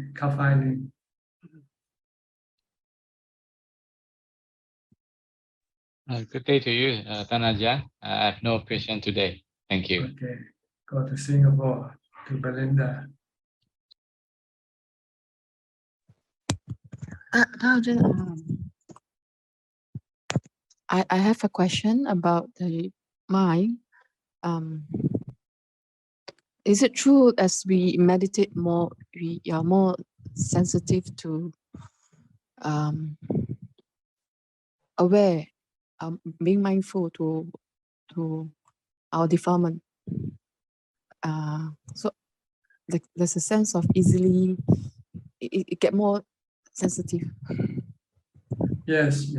Good day to you, Ajahn. I have no question today. Thank you. Okay, go to Singapore, to Belinda. I have a question about the mind. Is it true as we meditate more, we are more sensitive to aware, being mindful to our defilement? So there's a sense of easily it get more sensitive. Yes,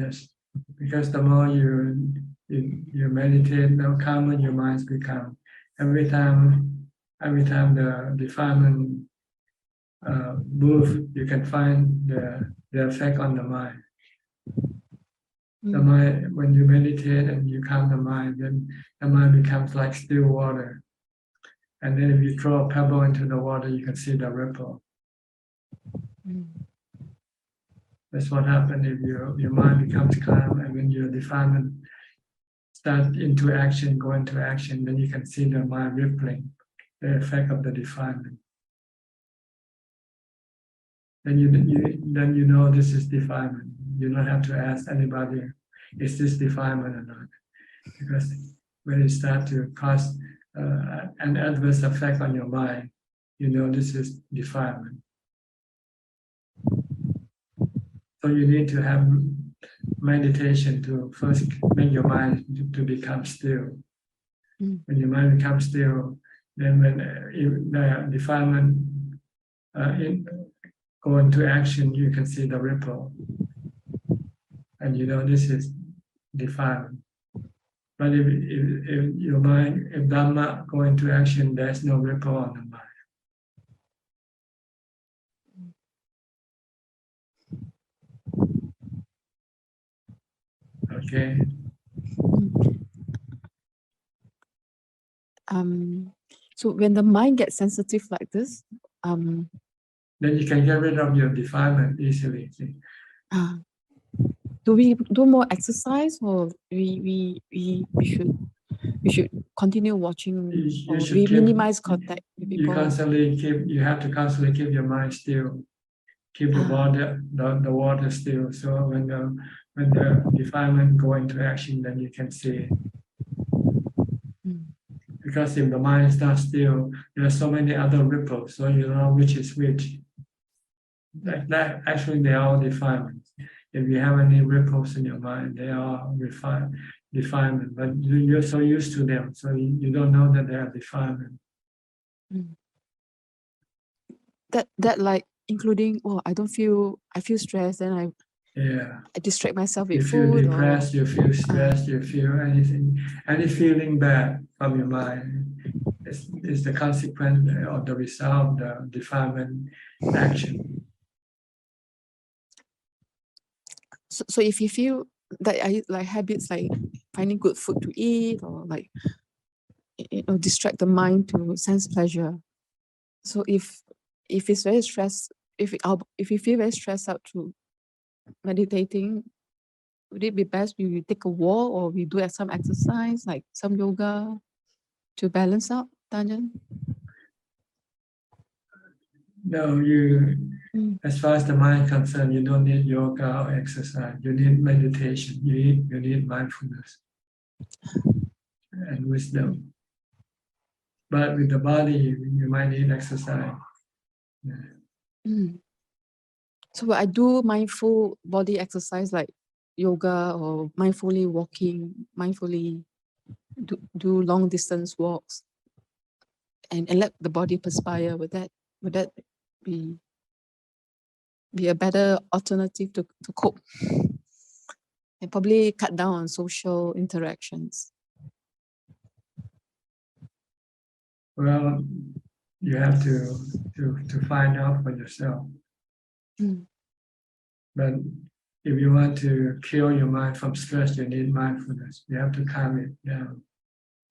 because the more you meditate, the calmer your minds become. Every time the defilement move, you can find the effect on the mind. The mind, when you meditate and you calm the mind, then the mind becomes like still water. And then if you throw a pebble into the water, you can see the ripple. That's what happens if your mind becomes calm, and when your defilement start into action, go into action, then you can see the mind rippling, the effect of the defilement. Then you know this is defilement. You don't have to ask anybody, is this defilement or not? Because when it starts to cause an adverse effect on your mind, you know this is defilement. So you need to have meditation to first make your mind to become still. When your mind becomes still, then when the defilement go into action, you can see the ripple, and you know this is defilement. But if your mind, if Dhamma go into action, there's no ripple on the mind. Okay. So when the mind gets sensitive like this, then you can get rid of your defilement easily. See? Do we do more exercise, or we should continue watching, You or should we keep- minimize contact with You people? you have to constantly keep your mind still, keep the water still. So when the defilement go into action, then you can see it. Because if the mind is not still, there are so many other ripples, so you don't know which is which. That actually they are all defilements. If you have any ripples in your mind, they are defilement, but you're so used to them, so you don't know that they are defilement. That like including, I feel stressed, and I distract myself with You feel food, depressed, you feel stressed, you feel any feeling bad from your mind is the consequence or the result of the defilement action. So if you feel that I like habits like finding good food to eat, or like distract the mind to sense pleasure. So if it's very stressed, if you feel very stressed out to meditating, would it be best we take a walk, or we do some exercise like some yoga to balance out, Ajahn? No, as far as the mind is concerned, you don't need yoga or exercise. You need meditation. You need mindfulness and wisdom. But with the body, you might need exercise. So I do mindful body exercise like yoga, or mindfully walking, mindfully do long distance walks, and let the body perspire. Would that be a better alternative to cope? And probably cut down on social interactions. Well, you have to find out for yourself. But if you want to cure your mind from stress, you need mindfulness. You have to calm it down.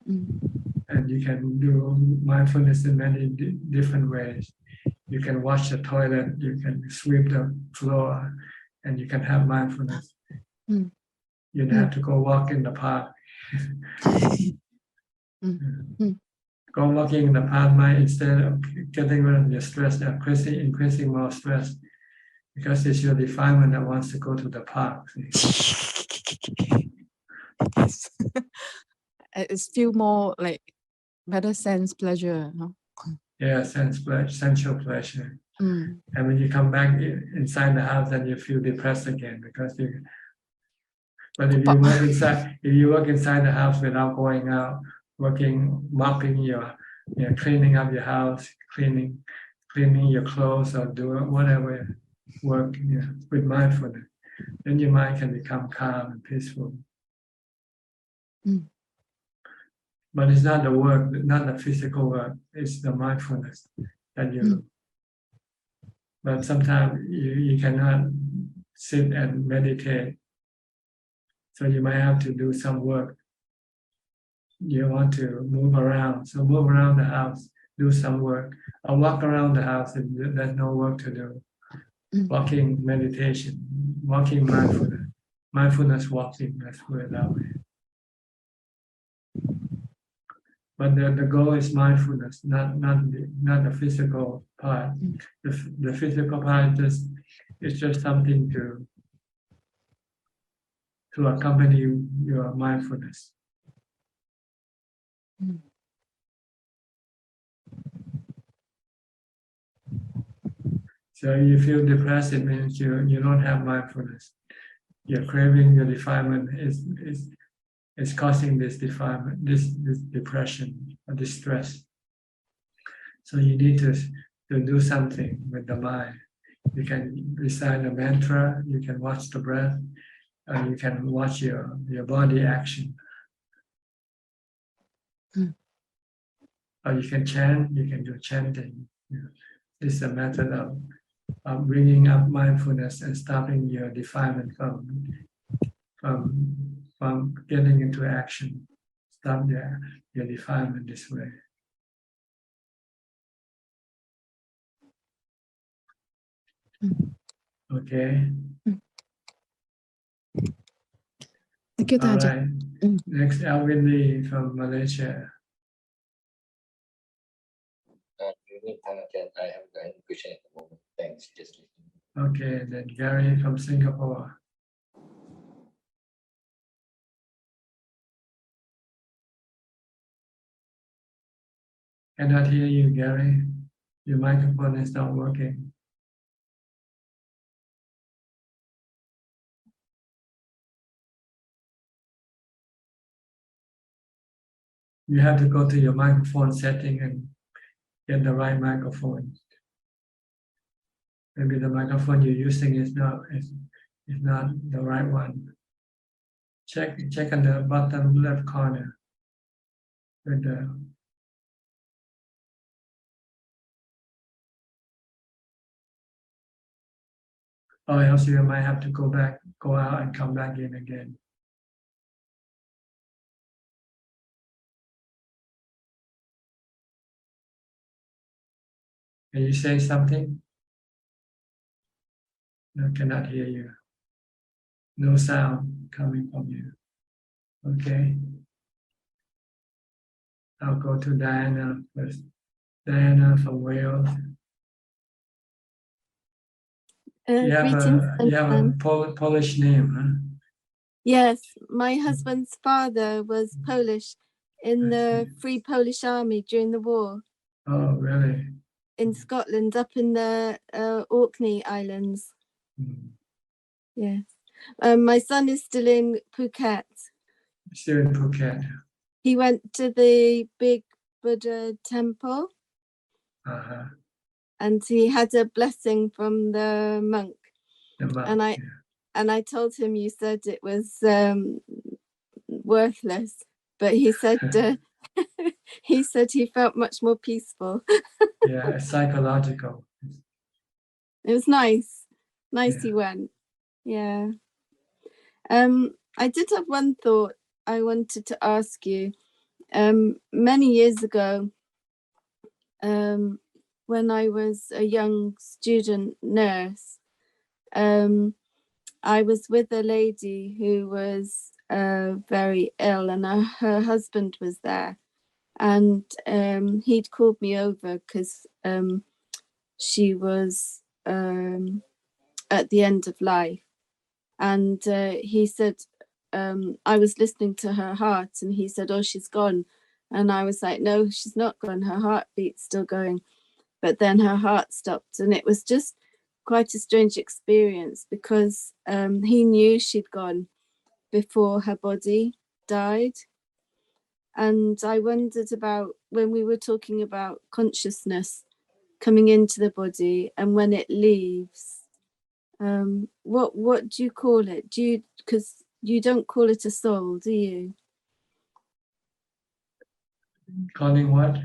And you can do mindfulness in many different ways. You can wash the toilet, you can sweep the floor, and you can have mindfulness. You don't have to go walk in the park. Go walking in the park might, instead of getting rid of your stress, increasing more stress, because it's your defilement that wants to go to the park. It's feel more like better sense pleasure, no? Yeah, sensual pleasure. And when you come back inside the house, then you feel depressed again because you. But if you work inside the house without going out, mopping cleaning up your house, cleaning your clothes, or doing whatever work with mindfulness, then your mind can become calm and peaceful. But it's not the work, not the physical work, it's the mindfulness that you. But sometimes you cannot sit and meditate. So you might have to do some work. You want to move around. So move around the house, do some work. Or walk around the house if there's no work to do. Walking meditation, walking mindfulness. Mindfulness walking, let's put it that way. But the goal is mindfulness, not the physical part. The physical part is just something to accompany your mindfulness. So you feel depressed, it means you don't have mindfulness. Your craving, your defilement is causing this defilement, this depression or this stress. So you need to do something with the mind. You can recite a mantra, you can watch the breath, you can watch your body action. Or you can chant, you can do chanting. This is a method of bringing up mindfulness and stopping your defilement from from getting into action. Stop your defilement this way. Okay. Thank you, All Ajahn. right. Next, Alvin Lee from Malaysia. I have any question at the moment. Thanks. Just listening. Okay, then Gary from Singapore. Cannot hear you, Gary. Your microphone is not working. You have to go to your microphone setting and get the right microphone. Maybe the microphone you're using is not the right one. Check on the bottom left corner with the or else you might have to go out and come back in again. Can you say something? No, cannot hear you. No sound coming from you. Okay. I'll go to Diana first. Diana from Wales. You have a Polish name, huh? Yes, my husband's father was Polish in the Free Polish Army during the war. Oh, really? In Scotland, up in the Orkney Islands. Yes. My son is still in Phuket. Still in Phuket. He went to the big Buddha temple. And he had a blessing from the monk. And I told him you said it was worthless, but he said he said he felt much more peaceful. Yeah, it's psychological. It was nice. He went. Yeah. I did have one thought I wanted to ask you. Many years ago, when I was a young student nurse, I was with a lady who was very ill, and her husband was there, and he'd called me over because she was at the end of life, and he said, I was listening to her heart, and he said, oh, she's gone. And I was like, no, she's not gone, her heartbeat's still going. But then her heart stopped, and it was just quite a strange experience because he knew she'd gone before her body died. And I wondered about when we were talking about consciousness coming into the body and when it leaves, what do you call it? Because you don't call it a soul, do you? Calling what?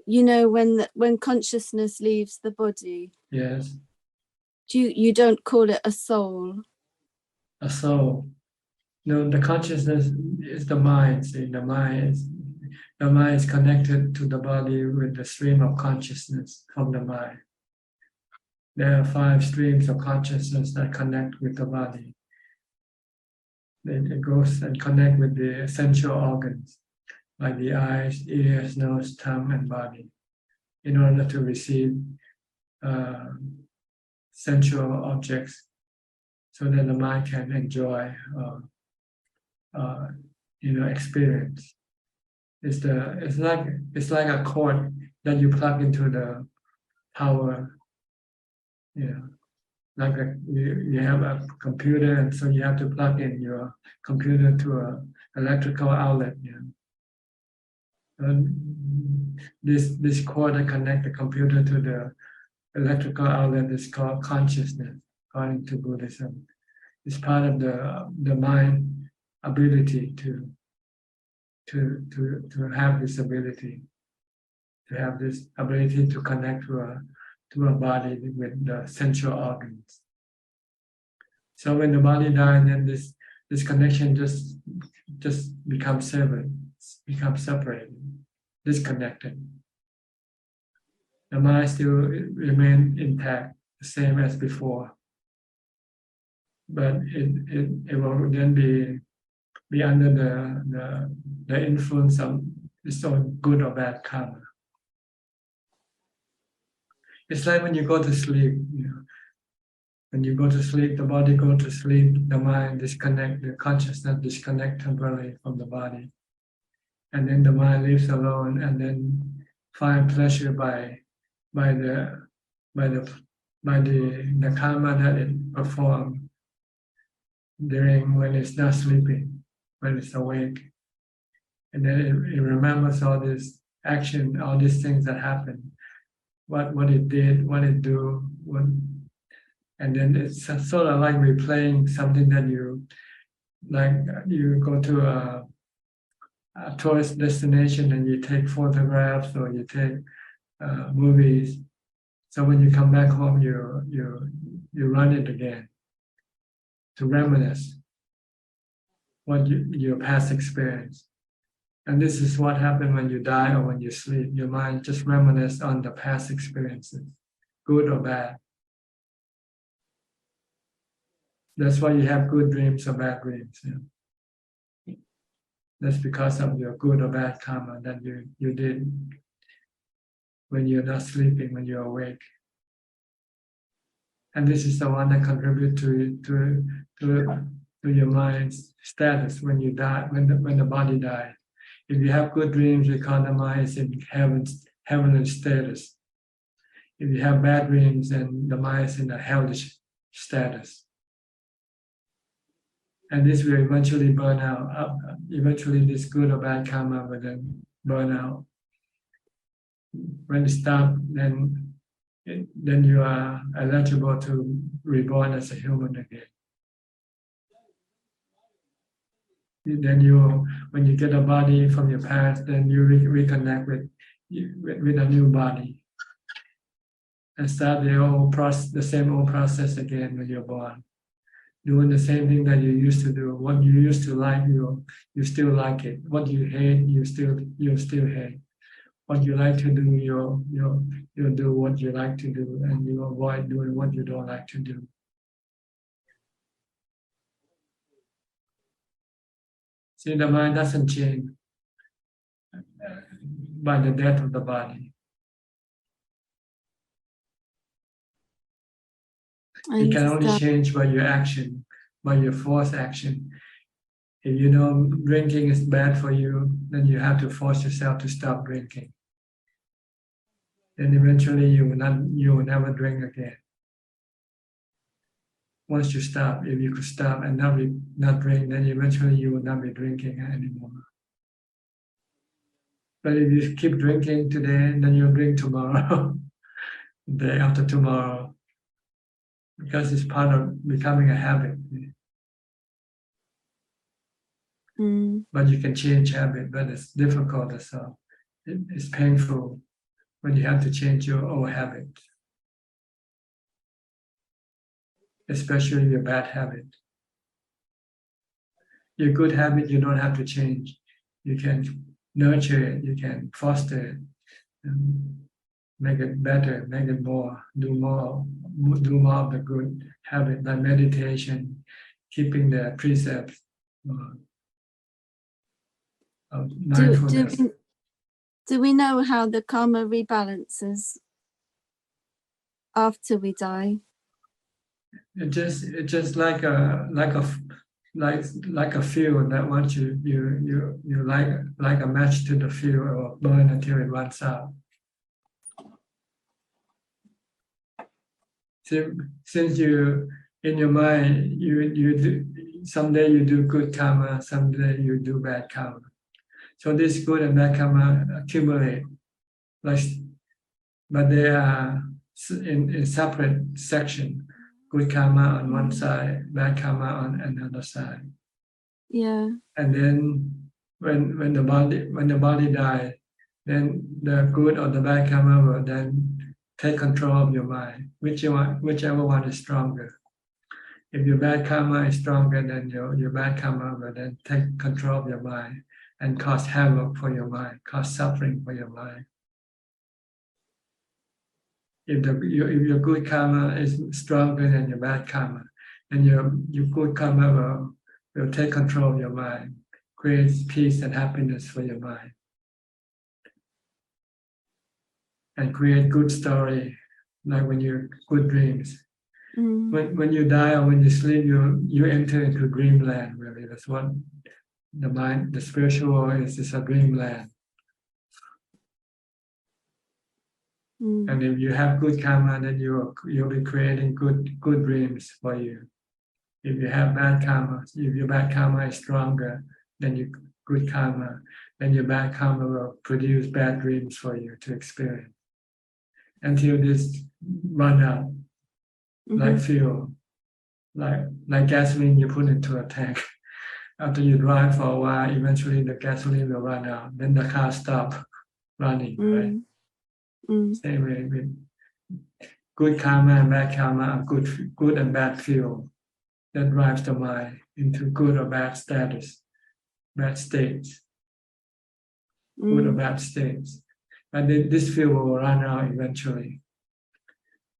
You know, when consciousness leaves the body. Yes. You don't call it a soul? A soul. No, the consciousness is the mind. See, the mind is connected to the body with the stream of consciousness from the mind. There are 5 streams of consciousness that connect with the body. Then it goes and connect with the essential organs, like the eyes, ears, nose, tongue, and body, in order to receive sensual objects, so that the mind can enjoy, experience. It's like a cord that you plug into the power. Like you have a computer, and so you have to plug in your computer to an electrical outlet. And this cord that connects the computer to the electrical outlet is called consciousness, according to Buddhism. It's part of the mind ability to have this ability, to connect to a body with the sensual organs. So when the body dies, then this connection just becomes severed, becomes separated, disconnected. The mind still remains intact, the same as before, but it will then be under the influence of its own good or bad karma. It's like when you go to sleep, when you go to sleep, the body goes to sleep, the mind disconnect, the consciousness disconnect temporarily from the body. And then the mind lives alone and then find pleasure by the karma that it performed during when it's not sleeping, when it's awake. And then it remembers all this action, all these things that happened, what it did, what it do, and then it's sort of like replaying something that you go to a tourist destination and you take photographs or you take movies. So when you come back home, you run it again to reminisce what your past experience. And this is what happens when you die or when you sleep. Your mind just reminisces on the past experiences, good or bad. That's why you have good dreams or bad dreams. That's because of your good or bad karma that you did when you're not sleeping, when you're awake. And this is the one that contributes to your mind's status when you die, when the body dies. If you have good dreams, you call the mind is in heavenly status. If you have bad dreams, then the mind is in a hellish status. And this will eventually burn out. Eventually, this good or bad karma will then burn out. When it stops, then you are eligible to reborn as a human again. Then when you get a body from your past, then you reconnect with a new body and start the same old process again when you're born. Doing the same thing that you used to do. What you used to like, you still like it. What you hate, you still hate. What you like to do, you'll do what you like to do, and you avoid doing what you don't like to do. See, the mind doesn't change by the death of the body. It can only change by your action, by your forced action. If you know drinking is bad for you, then you have to force yourself to stop drinking. Then eventually you will never drink again. Once you stop, if you could stop and not drink, then eventually you will not be drinking anymore. But if you keep drinking today, then you'll drink tomorrow, day after tomorrow, because it's part of becoming a habit. But you can change habit, but it's difficult as well. It's painful when you have to change your old habit, especially your bad habit. Your good habit, you don't have to change. You can nurture it, you can foster it, make it better, make it more, do more of the good habit, like meditation, keeping the precepts of mindfulness. Do we know how the karma rebalances after we die? It's just like a fuel that once you like a match to the fuel or burn until it runs out. Since you in your mind you do, someday you do good karma, someday you do bad karma. So this good and bad karma accumulate, but they are in separate section. Good karma on one side, bad karma on another side. Yeah. And then when the body dies, then the good or the bad karma will then take control of your mind, whichever one is stronger. If your bad karma is stronger, then your bad karma will then take control of your mind and cause havoc for your mind, cause suffering for your mind. If your good karma is stronger than your bad karma, then your good karma will take control of your mind, create peace and happiness for your mind, and create good story, like when you good dreams. When you die or when you sleep, you enter into dreamland. Really, that's what the mind, the spiritual world is a dreamland. And if you have good karma, then you'll be creating good dreams for you. If you have bad karma, if your bad karma is stronger than your good karma, then your bad karma will produce bad dreams for you to experience until this run out, like fuel, like gasoline you put into a tank. After you drive for a while, eventually the gasoline will run out. Then the car stop running, right? Same way with good karma and bad karma are good and bad fuel that drives the mind into good or bad status, bad states, good or bad states. But this fuel will run out eventually.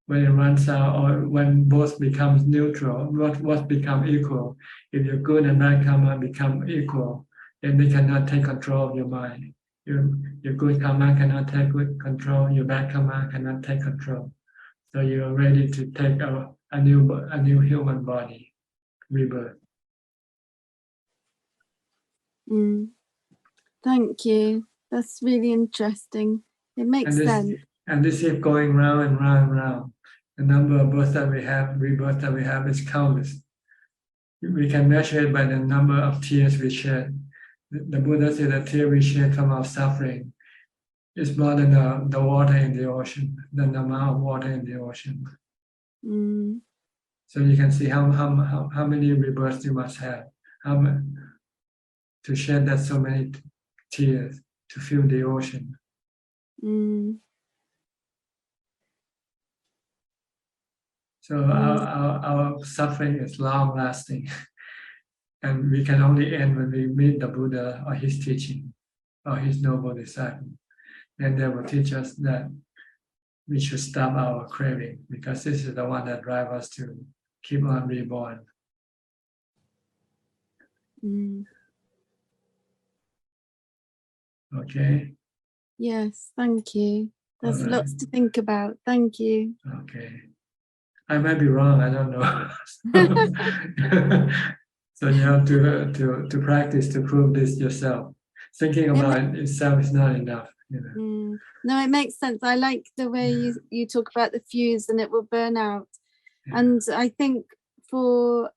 When it runs out, or when both becomes neutral, what become equal. If your good and bad karma become equal, then they cannot take control of your mind. Your good karma cannot take good control. Your bad karma cannot take control. So you are ready to take a new human body, rebirth. Thank you. That's really interesting. It makes sense. And this is going round and round and round. The number of births that we have, rebirth that we have is countless. We can measure it by the number of tears we shed. The Buddha said that tear we shed from our suffering is more than the water in the ocean, than the amount of water in the ocean. So you can see how many rebirths you must have, to shed that so many tears to fill the ocean. So our suffering is long lasting, and we can only end when we meet the Buddha or his teaching or his noble disciple. Then they will teach us that we should stop our craving, because this is the one that drives us to keep on reborn. Okay. Yes, thank you. There's lots to think about. Thank you. Okay. I might be wrong, I don't know. So you have to practice to prove this yourself. Thinking about it itself is not enough. You know. No, it makes sense. I like the way you talk about the fuse and it will burn out. Yeah. And I think for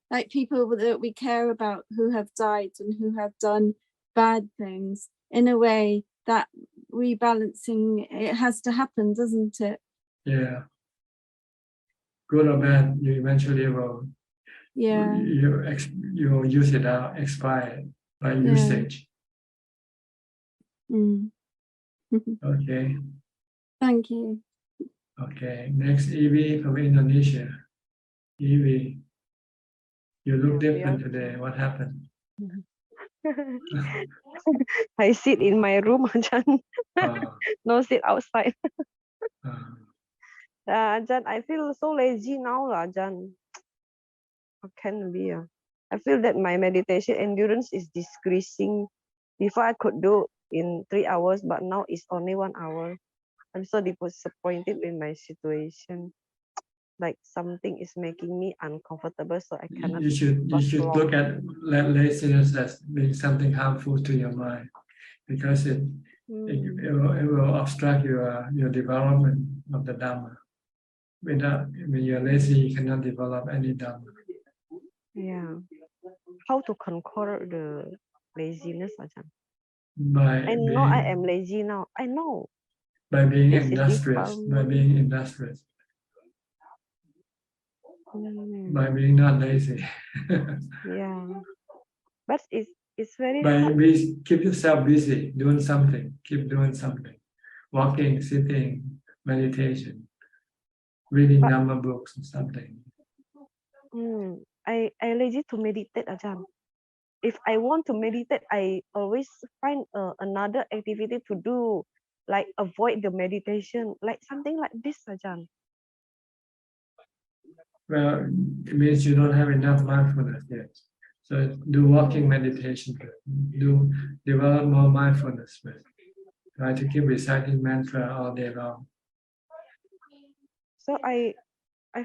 like people that we care about who have died and who have done bad things, in a way that rebalancing, it has to happen, doesn't it? Yeah. Good or bad, you eventually will. Yeah. You will use it out, expire by usage. Okay. Thank you. Okay. Next, Evie from Indonesia. Evie, you look different today. What happened? I sit in my room, Ajahn. No sit outside. Ajahn, I feel so lazy now, Ajahn. How can it be? I feel that my meditation endurance is decreasing. Before I could do in 3 hours, but now it's only 1 hour. I'm so disappointed with my situation. Like something is making me uncomfortable, so I cannot. You should look at laziness as being something harmful to your mind, because it will obstruct your development of the Dhamma. When you're lazy, you cannot develop any Dhamma. Yeah. How to conquer the laziness, Ajahn? I know I am lazy now. I know. By being industrious. By being industrious. By being not lazy. Yeah. But it's very hard. Keep yourself busy, doing something. Keep doing something. Walking, sitting, meditation, reading Dhamma books or something. I lazy to meditate, Ajahn. If I want to meditate, I always find another activity to do, like avoid the meditation, like something like this, Ajahn. Well, it means you don't have enough mindfulness yet. So do walking meditation. Do develop more mindfulness. Try to keep reciting mantra all day long. So I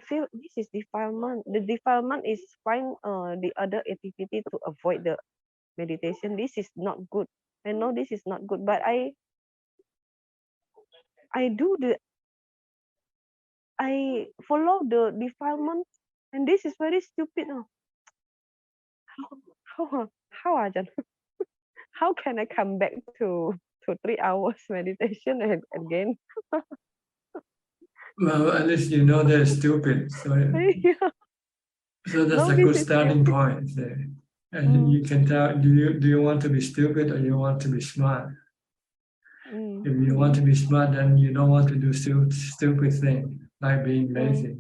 feel this is defilement. The defilement is find the other activity to avoid the meditation. This is not good. I know this is not good, but I follow the defilement, and this is very stupid. How Ajahn? How can I come back to 3 hours meditation and again? Well, at least you know they're stupid. So Yeah. so that's No, a this good is starting stupid. point there. And you can tell, do you want to be stupid or you want to be smart? If you want to be smart, then you don't want to do stupid thing like being lazy.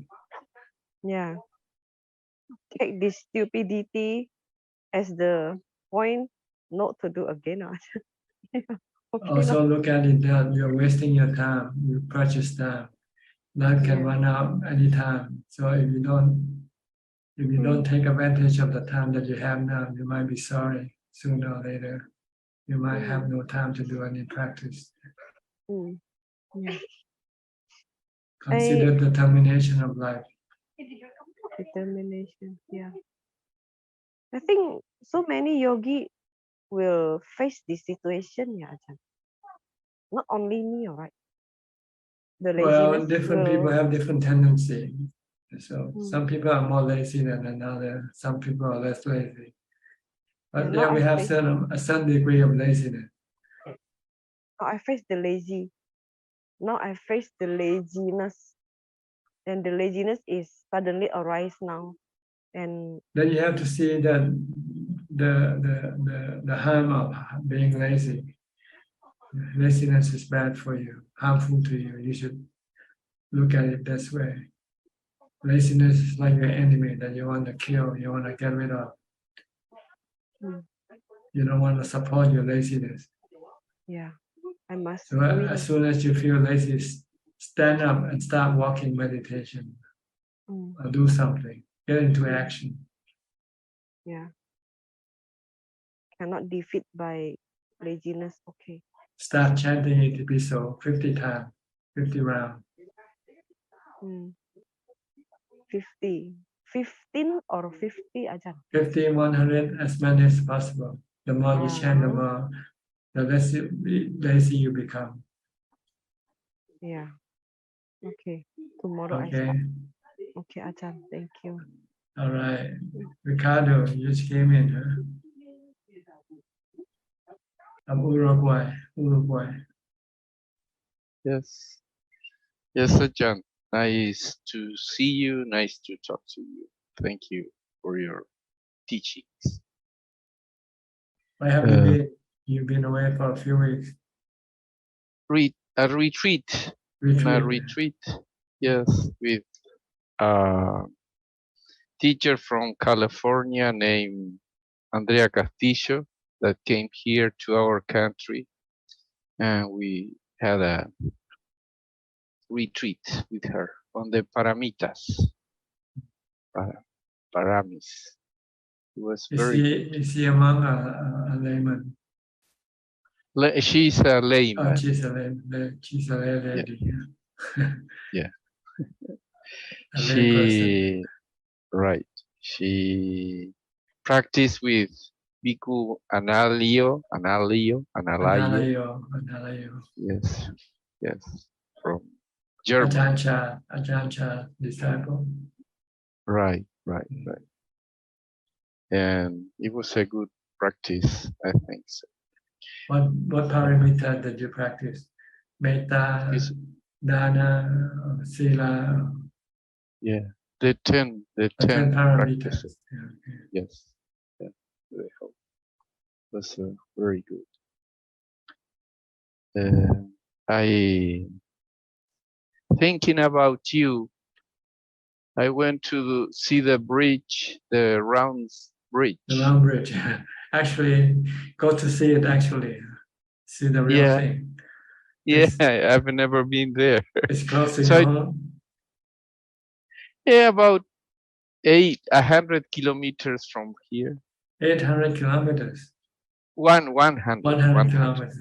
Yeah. Take this stupidity as the point not to do again. Okay, Also look at it that you're wasting your time, you purchase time. That can run out anytime. So if you don't take advantage of the time that you have now, you might be sorry sooner or later. You might have no time to do any practice. Yeah. Consider the termination of life. Determination. Yeah. I think so many yogi will face this situation, yeah, Ajahn. Not only me, all right. The Well, laziness different will. people have different tendency. So some people are more lazy than another. Some people are less lazy. But now we I have face- a certain degree of laziness. Now I face the lazy. Now I face the laziness. And the laziness is suddenly arise now. And Then you have to see that the harm of being lazy. Laziness is bad for you, harmful to you. You should look at it this way. Laziness is like your enemy that you want to kill, you want to get rid of. You don't want to support your laziness. yeah, I must So as soon as you feel lazy, stand up and start walking meditation. Or do something. Get into action. Yeah. Cannot defeat by laziness. Okay. Start chanting it episode 50 times, 50 rounds. 50. 15 or 50, Ajahn? 50, 100, as many as possible. The more you chant, the less lazy you become. Yeah. Okay. Tomorrow I Okay. start. Okay, Ajahn. Thank you. All right. Ricardo, you just came in, huh? From Uruguay. Yes. Yes, Ajahn. Nice to see you. Nice to talk to you. Thank you for your teachings. Where have you been? You've been away for a few weeks. A retreat. A retreat. Yes, with a teacher from California named Andrea Castillo that came here to our country, and we had a retreat with her on the Paramitas. Paramis. It was very good. Is he among a layman? She's a layman. Oh, she's a layman. She's a lay lady. Yeah. A lay person. Right. She practiced with Bhikkhu Analayo. Yes. From Germany. Ajahn Chah disciple. Right. And it was a good practice, I think so. What paramita did you practice? Metta, Dana, Sila? Yeah, the 10 paramitas. Yes. Yeah, was very good. I thinking about you. I went to see the bridge, the round bridge. The round bridge. Actually, go to see it actually. See the real Yeah. thing. Yeah, It's, I've never been there. it's close to So your home. yeah, about 100 kilometers from here. 800 kilometers. 100. 100 kilometers.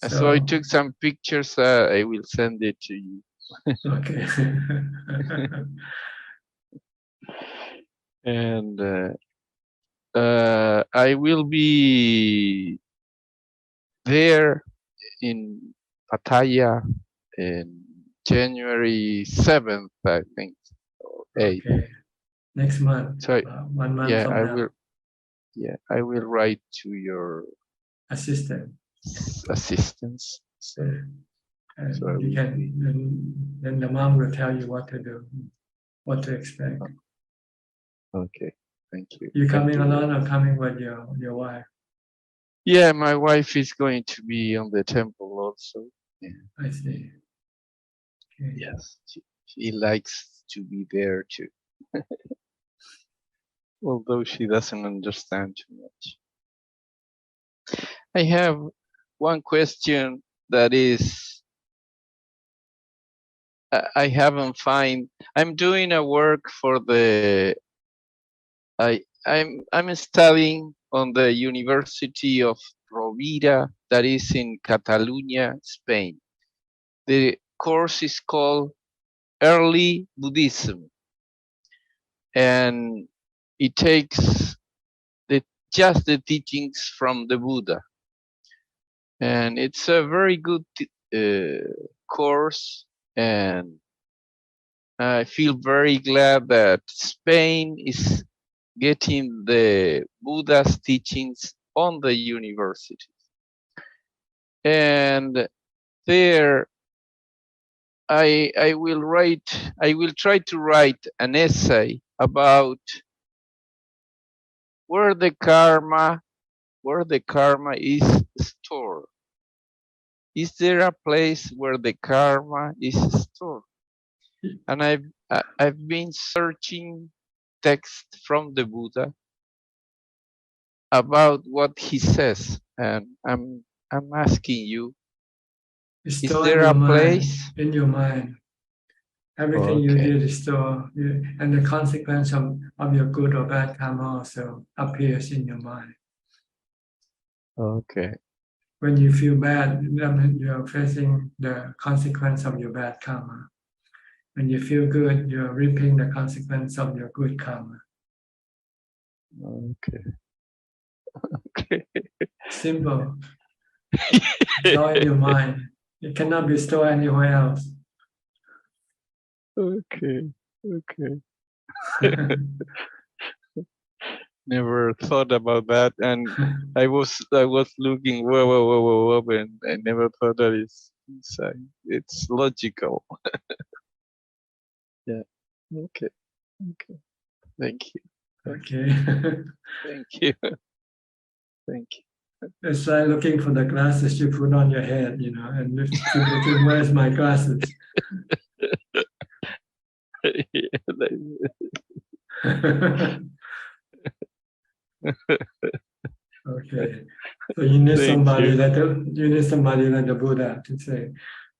So I So, took some pictures. I will send it to you. okay. And I will be there in Pattaya in January 7th, I think, or 8th. Okay. Next month, So 1 month yeah, from I now. will. Yeah, I will write to your Assistant. assistants. And So I you will can, then the mom will tell you what to do, what to expect. Okay, thank you. You Thank coming you. alone or coming with your wife? Yeah, my wife is going to be on the temple also. Yeah. I see. Okay. Yes, she likes to be there too. Although she doesn't understand too much. I have one question that is I haven't find. I'm doing a work for the I'm studying on the University of Rovira that is in Catalonia, Spain. The course is called Early Buddhism, and it takes just the teachings from the Buddha, and it's a very good course, and I feel very glad that Spain is getting the Buddha's teachings on the university. And there I will try to write an essay about where the karma is stored. Is there a place where the karma is stored? And I've been searching text from the Buddha about what he says, and I'm asking you, is Store there in your a place? mind, in your mind. Everything you Okay. did is stored, and the consequence of your good or bad karma also appears in your mind. Okay. When you feel bad, then you're facing the consequence of your bad karma. When you feel good, you're reaping the consequence of your good karma. Okay. Okay. Simple. Store in your mind. It cannot be stored anywhere else. Okay. Okay. Never thought about that, and I was looking, whoa, and I never thought that it's logical. Yeah. Okay. Okay. Thank you. Okay. Thank you. Thank you. It's like looking for the glasses you put on your head, and keep looking, where's my glasses? Okay. So you need somebody like the Buddha to say,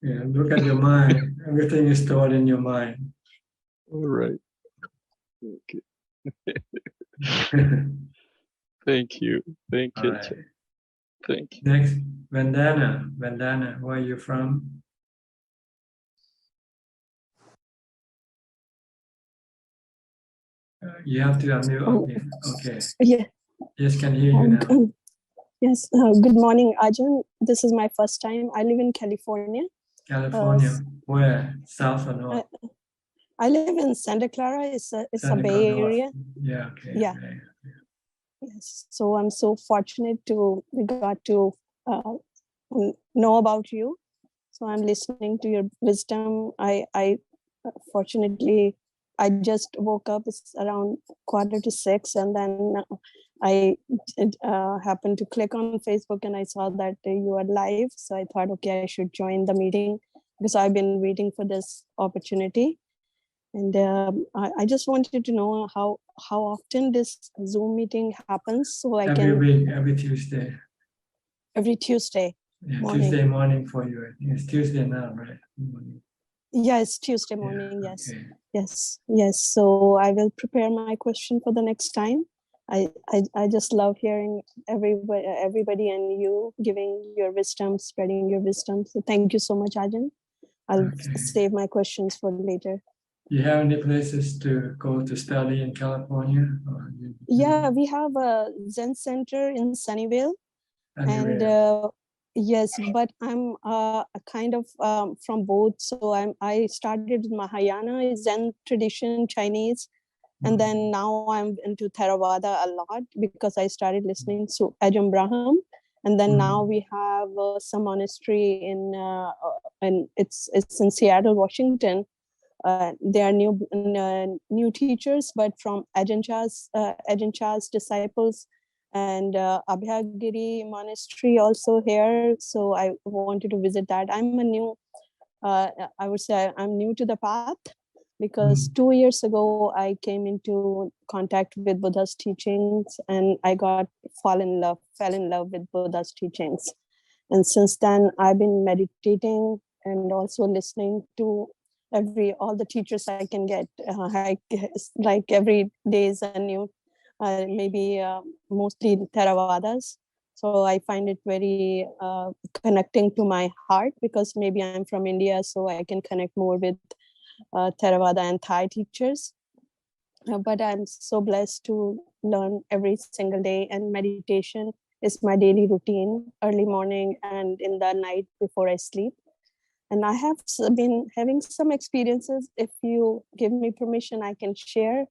look at your mind. Everything is stored in your mind. All right. Okay. Thank you. Thank All you. right. Thank you. Next, Vandana. Vandana, where are you from? You have to unmute. Okay. Yeah. Yes, can hear you now. Yes. Good morning, Ajahn. This is my first time. I live in California. California, where? South or north? I live in Santa Clara. It's a Santa Bay Clara. Area. Yeah. Okay. Yeah. Okay. Yes. So I'm so fortunate we got to know about you. So I'm listening to your wisdom. I fortunately, I just woke up. It's around 5:45, and then I happened to click on Facebook, and I saw that you are live. So I thought, okay, I should join the meeting because I've been waiting for this opportunity. And I just wanted to know how often this Zoom meeting happens, so I Every can week, every Tuesday. every Tuesday Yeah, morning. Tuesday morning for you. It's Tuesday now, right? Morning. Yeah, it's Tuesday morning. Yes, Okay. yes. So I will prepare my question for the next time. I just love hearing everybody and you giving your wisdom, spreading your wisdom. So thank you so much, Ajahn. I'll save my questions for later. You have any places to go to study in California? Yeah, we have a Zen center in Sunnyvale, and yes, but I'm a kind of from both. So I started Mahayana Zen tradition, Chinese, and then now I'm into Theravada a lot because I started listening to Ajahn Braham, and then now we have some monastery in it's in Seattle, Washington. They are new teachers, but from Ajahn Chah's disciples, and Abhijato monastery also here. So I wanted to visit that. I'm a new, I would say I'm new to the path, because 2 years ago I came into contact with Buddha's teachings, and I fell in love with Buddha's teachings. And since then I've been meditating and also listening to all the teachers I can get. Like every day is a new, maybe mostly Theravadas. So I find it very connecting to my heart, because maybe I'm from India, so I can connect more with Theravada and Thai teachers. But I'm so blessed to learn every single day, and meditation is my daily routine, early morning and in the night before I sleep. And I have been having some experiences. If you give me permission, I can share.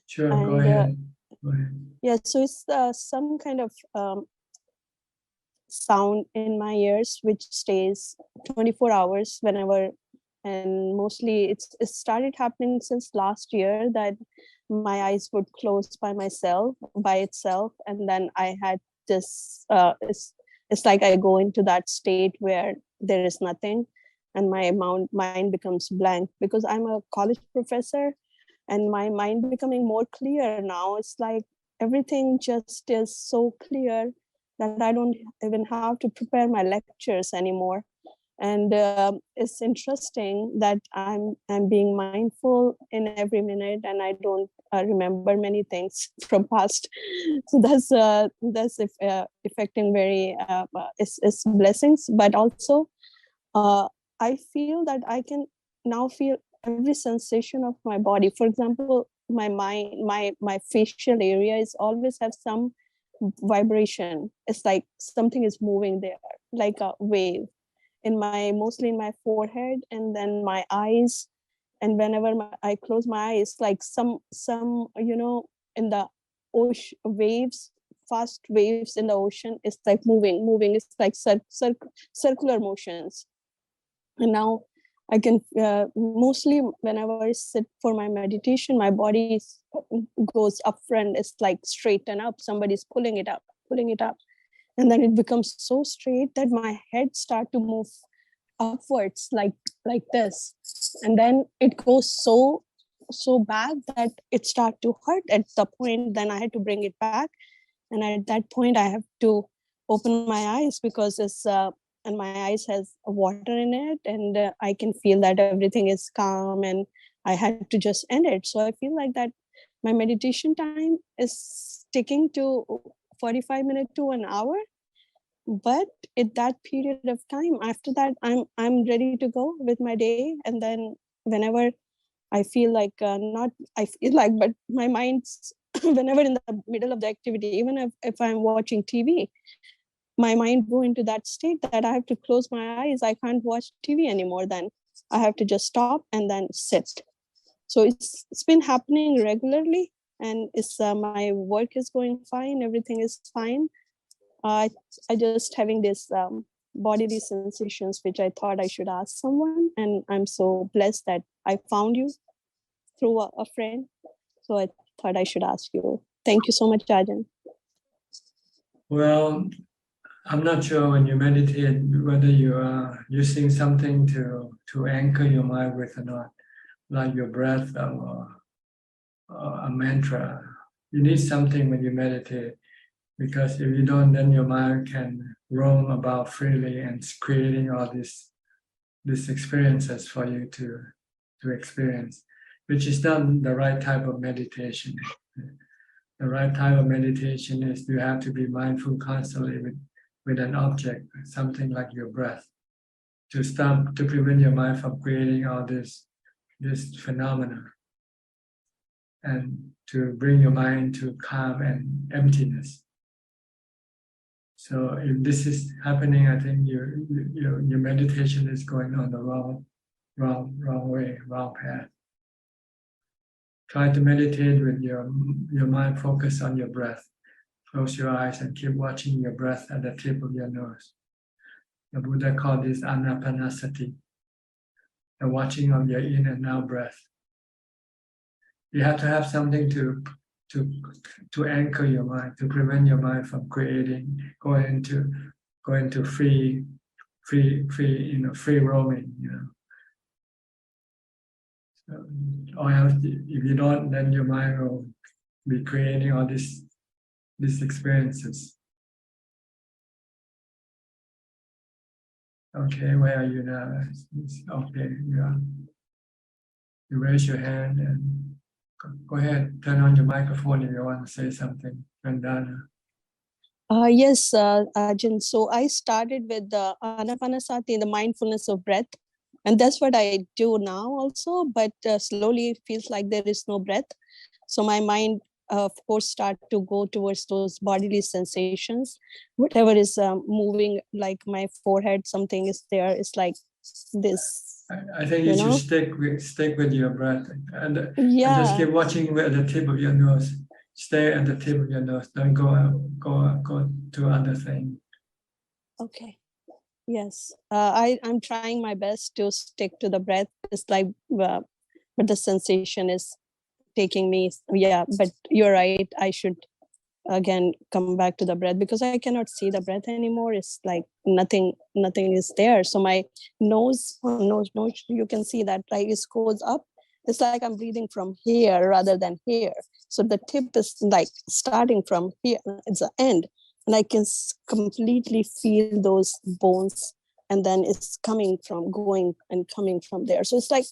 Sure, and, go ahead. Go ahead. Yeah, so it's some kind of sound in my ears which stays 24 hours whenever, and mostly it started happening since last year, that my eyes would close by itself, and then I had this it's like I go into that state where there is nothing, and my mind becomes blank, because I'm a college professor, and my mind becoming more clear now. It's like everything just is so clear that I don't even have to prepare my lectures anymore. And it's interesting that I'm being mindful in every minute, and I don't remember many things from past. So that's affecting very it's blessings, but also I feel that I can now feel every sensation of my body. For example, my mind, my facial area is always have some vibration. It's like something is moving there, like a wave mostly in my forehead, and then my eyes. And whenever I close my eyes, like some in the ocean waves, fast waves in the ocean, it's like moving. It's like circular motions. And now I can mostly whenever I sit for my meditation, my body goes up front. It's like straighten up. Somebody's pulling it up. And then it becomes so straight that my head start to move upwards like this. And then it goes so back that it start to hurt at the point. Then I had to bring it back. And at that point I have to open my eyes, because it's and my eyes has water in it, and I can feel that everything is calm, and I had to just end it. So I feel like that my meditation time is sticking to 45 minutes to an hour, but at that period of time, after that I'm ready to go with my day. And then whenever I feel like but my mind's whenever in the middle of the activity, even if I'm watching TV, my mind go into that state that I have to close my eyes. I can't watch TV anymore. Then I have to just stop and then sit. So it's been happening regularly, and it's my work is going fine. Everything is fine. I just having this bodily sensations, which I thought I should ask someone, and I'm so blessed that I found you through a friend. So I thought I should ask you. Thank you so much, Ajahn. Well, I'm not sure when you meditate whether you are using something to anchor your mind with or not. like your breath or a mantra. You need something when you meditate, because if you don't, then your mind can roam about freely and creating all these experiences for you to experience, which is not the right type of meditation. The right type of meditation is you have to be mindful constantly with an object, something like your breath, to prevent your mind from creating all this phenomena, and to bring your mind to calm and emptiness. So if this is happening, I think your meditation is going on the wrong way, wrong path. Try to meditate with your mind focused on your breath. Close your eyes and keep watching your breath at the tip of your nose. The Buddha called this anapanasati, the watching of your in and out breath. You have to have something to anchor your mind, to prevent your mind from going into free roaming, So, or else, if you don't, then your mind will be creating all these experiences. Okay, where are you now? Okay, you raise your hand and go ahead, turn on your microphone if you want to say something. Vandana. Yes, Ajahn. So I started with the anapanasati, the mindfulness of breath. And that's what I do now also, but slowly it feels like there is no breath. So my mind, of course, start to go towards those bodily sensations. Whatever is moving, like my forehead, something is there. It's like this. I think you should stick with your breath and just keep watching at the tip of your nose. Stay at the tip of your nose. Don't go to other things. Okay. Yes, I'm trying my best to stick to the breath. It's like, but the sensation is taking me. Yeah, but you're right. I should again come back to the breath, because I cannot see the breath anymore. It's like nothing is there. So my nose, you can see that, like, it goes up. It's like I'm breathing from here rather than here. So the tip is like starting from here. It's the end. And I can completely feel those bones, and then it's coming from there. So it's like,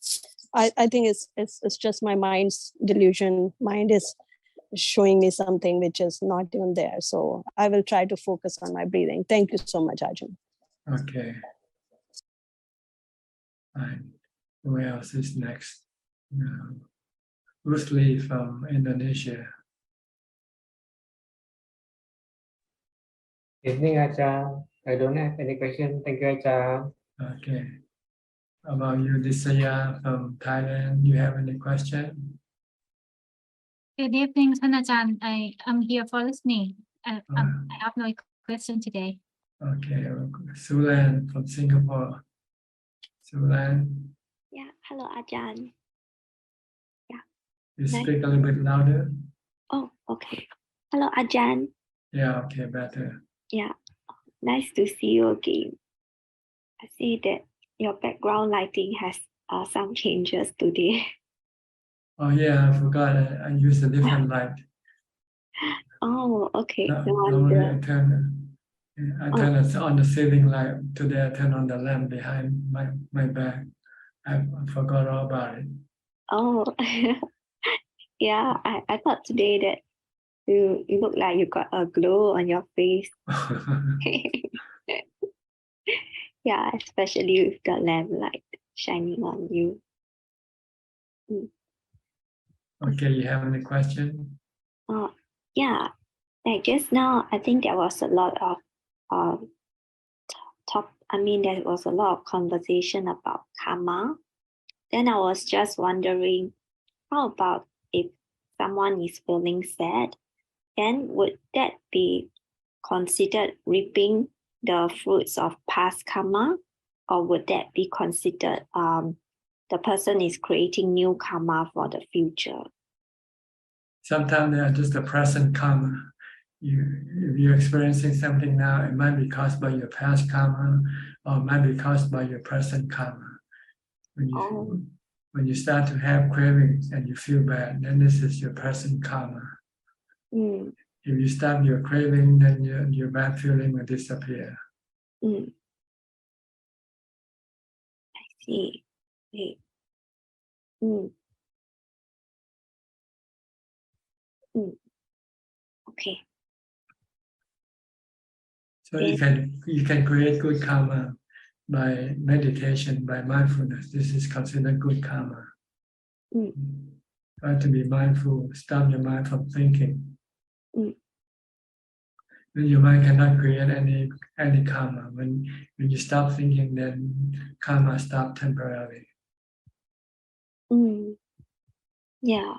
I think it's just my mind's delusion. Mind is showing me something which is not even there. So I will try to focus on my breathing. Thank you so much, Ajahn. Okay. Fine. Who else is next? Rusli from Indonesia. Evening, Ajahn. I don't have any question. Thank you, Ajahn. Okay. How about you, Disaya from Thailand? You have any question? Good evening, Ajahn. I am here for listening. I have no question today. Okay. Sulan from Singapore. Sulan. Yeah. Hello, Ajahn. Yeah. You speak a little bit louder. Oh, okay. Hello, Ajahn. Yeah. Okay. Better. Yeah. Nice to see you again. I see that your background lighting has some changes today. Oh yeah, I forgot. I used a different light. Oh, okay. No Normally wonder. I turn it on the ceiling light. Today I turn on the lamp behind my back. I forgot all about it. Oh, yeah. I thought today that you look like you got a glow on your face. Yeah, especially with the lamplight shining on you. Okay, you have any question? Yeah, like just now, I think there was a lot of there was a lot of conversation about karma. Then I was just wondering, how about if someone is feeling sad, then would that be considered reaping the fruits of past karma, or would that be considered the person is creating new karma for the future? Sometimes they are just the present karma. If you're experiencing something now, it might be caused by your past karma, or it might be caused by your present karma. When when you start to have cravings and you feel bad, then this is your present karma. Mm. If you stop your craving, then your bad feeling will disappear. Mm. I see. Okay. Mm. Mm. Okay. So you can create good karma by meditation, by mindfulness. This is considered good karma. Mm. Try to be mindful, stop your mind from thinking. Mm. Then your mind cannot create any karma. When you stop thinking, then karma stop temporarily. Mm. Yeah.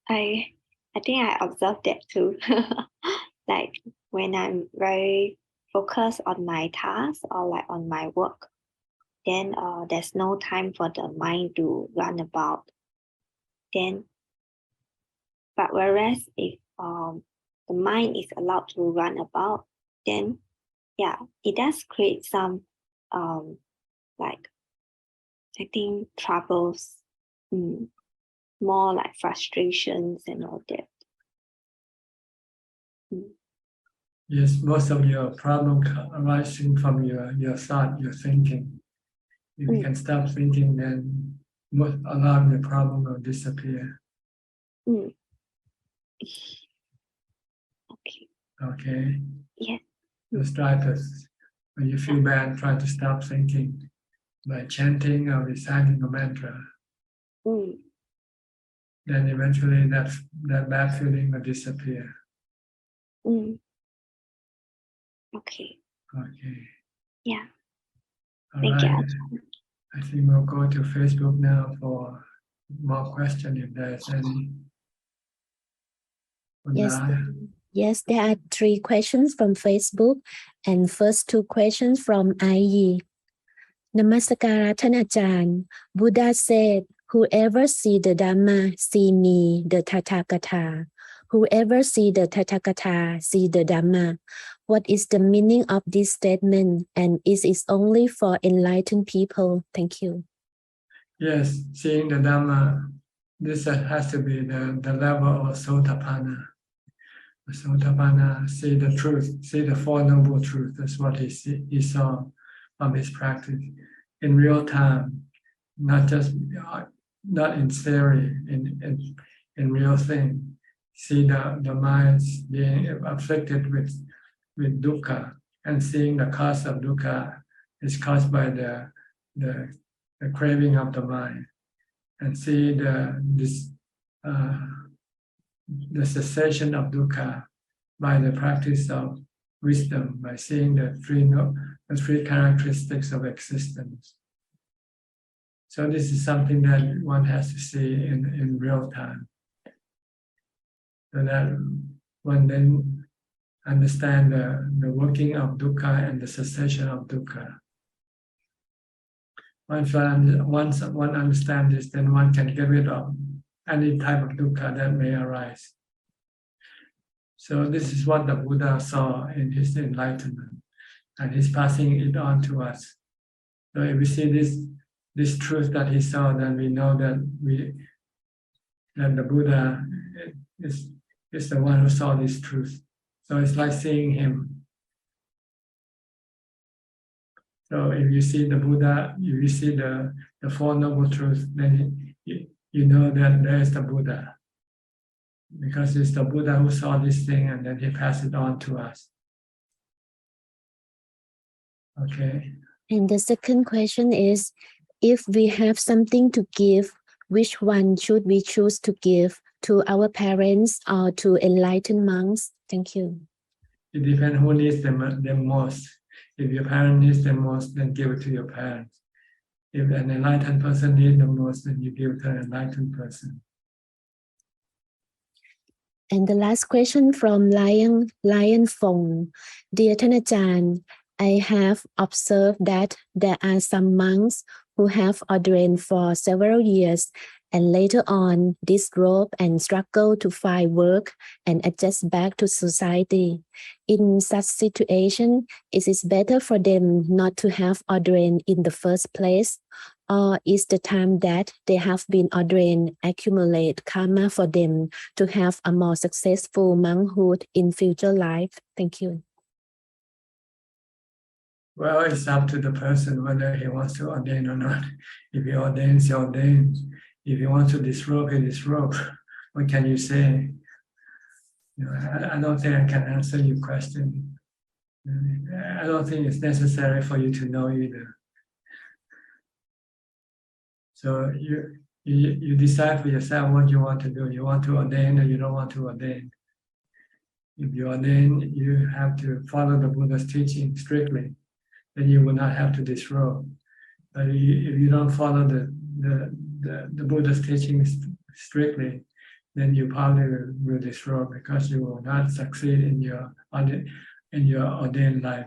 I think I observed that too. Like when I'm very focused on my task or like on my work, then there's no time for the mind to run about. Then, but whereas if the mind is allowed to run about, then yeah, it does create some like I think troubles, more like frustrations and all that. Yes, most of your problem arising from your thought, your thinking. If you can stop thinking, then a lot of the problem will disappear. Okay. Okay. Yeah. Just try to, when you feel bad, try to stop thinking by chanting or reciting a mantra. Then eventually that bad feeling will disappear. Okay. Okay. Yeah. All Thank you, right. Ajahn. I think we'll go to Facebook now for more questions if there's any. Yes, Undai. yes, there are 3 questions from Facebook, and first 2 questions from IE. Namaskaraท่านอาจารย์ Buddha said, whoever see the Dhamma, see me, the Tathagata. Whoever see the Tathagata, see the Dhamma. What is the meaning of this statement, and is it only for enlightened people? Thank you. Yes, seeing the Dhamma, this has to be the level of Sotapanna. Sotapanna, see the truth, see the Four Noble Truths. That's what he saw from his practice in real time, not in theory, in real thing. See the minds being afflicted with dukkha, and seeing the cause of dukkha is caused by the craving of the mind, and see the cessation of dukkha by the practice of wisdom, by seeing the three characteristics of existence. So this is something that one has to see in real time, so that one then understand the working of dukkha and the cessation of dukkha. Once one understands this, then one can get rid of any type of dukkha that may arise. So this is what the Buddha saw in his enlightenment, and he's passing it on to us. So if we see this truth that he saw, then we know that the Buddha is the one who saw this truth. So it's like seeing him. So if you see the Buddha, if you see the Four Noble Truths, then you know that there is the Buddha. Because it's the Buddha who saw this thing and then he passed it on to us. Okay. And the second question is, if we have something to give, which one should we choose to give, to our parents or to enlightened monks? Thank you. It depends who needs them most. If your parent needs them most, then give it to your parents. If an enlightened person needs the most, then you give it to an enlightened person. And the last question from Lion Fong. Dearท่านอาจารย์, I have observed that there are some monks who have ordained for several years and later on disrobe and struggle to find work and adjust back to society. In such situation, it is better for them not to have ordained in the first place, or is the time that they have been ordained accumulate karma for them to have a more successful monkhood in future life? Thank you. Well, it's up to the person whether he wants to ordain or not. If he ordains, he ordains. If he wants to disrobe, he disrobe. What can you say? You know, I don't think I can answer your question. I don't think it's necessary for you to know either. So you decide for yourself what you want to do. You want to ordain or you don't want to ordain. If you ordain, you have to follow the Buddha's teaching strictly. Then you will not have to disrobe. But if you don't follow the Buddha's teaching strictly, then you probably will disrobe because you will not succeed in your ordained life.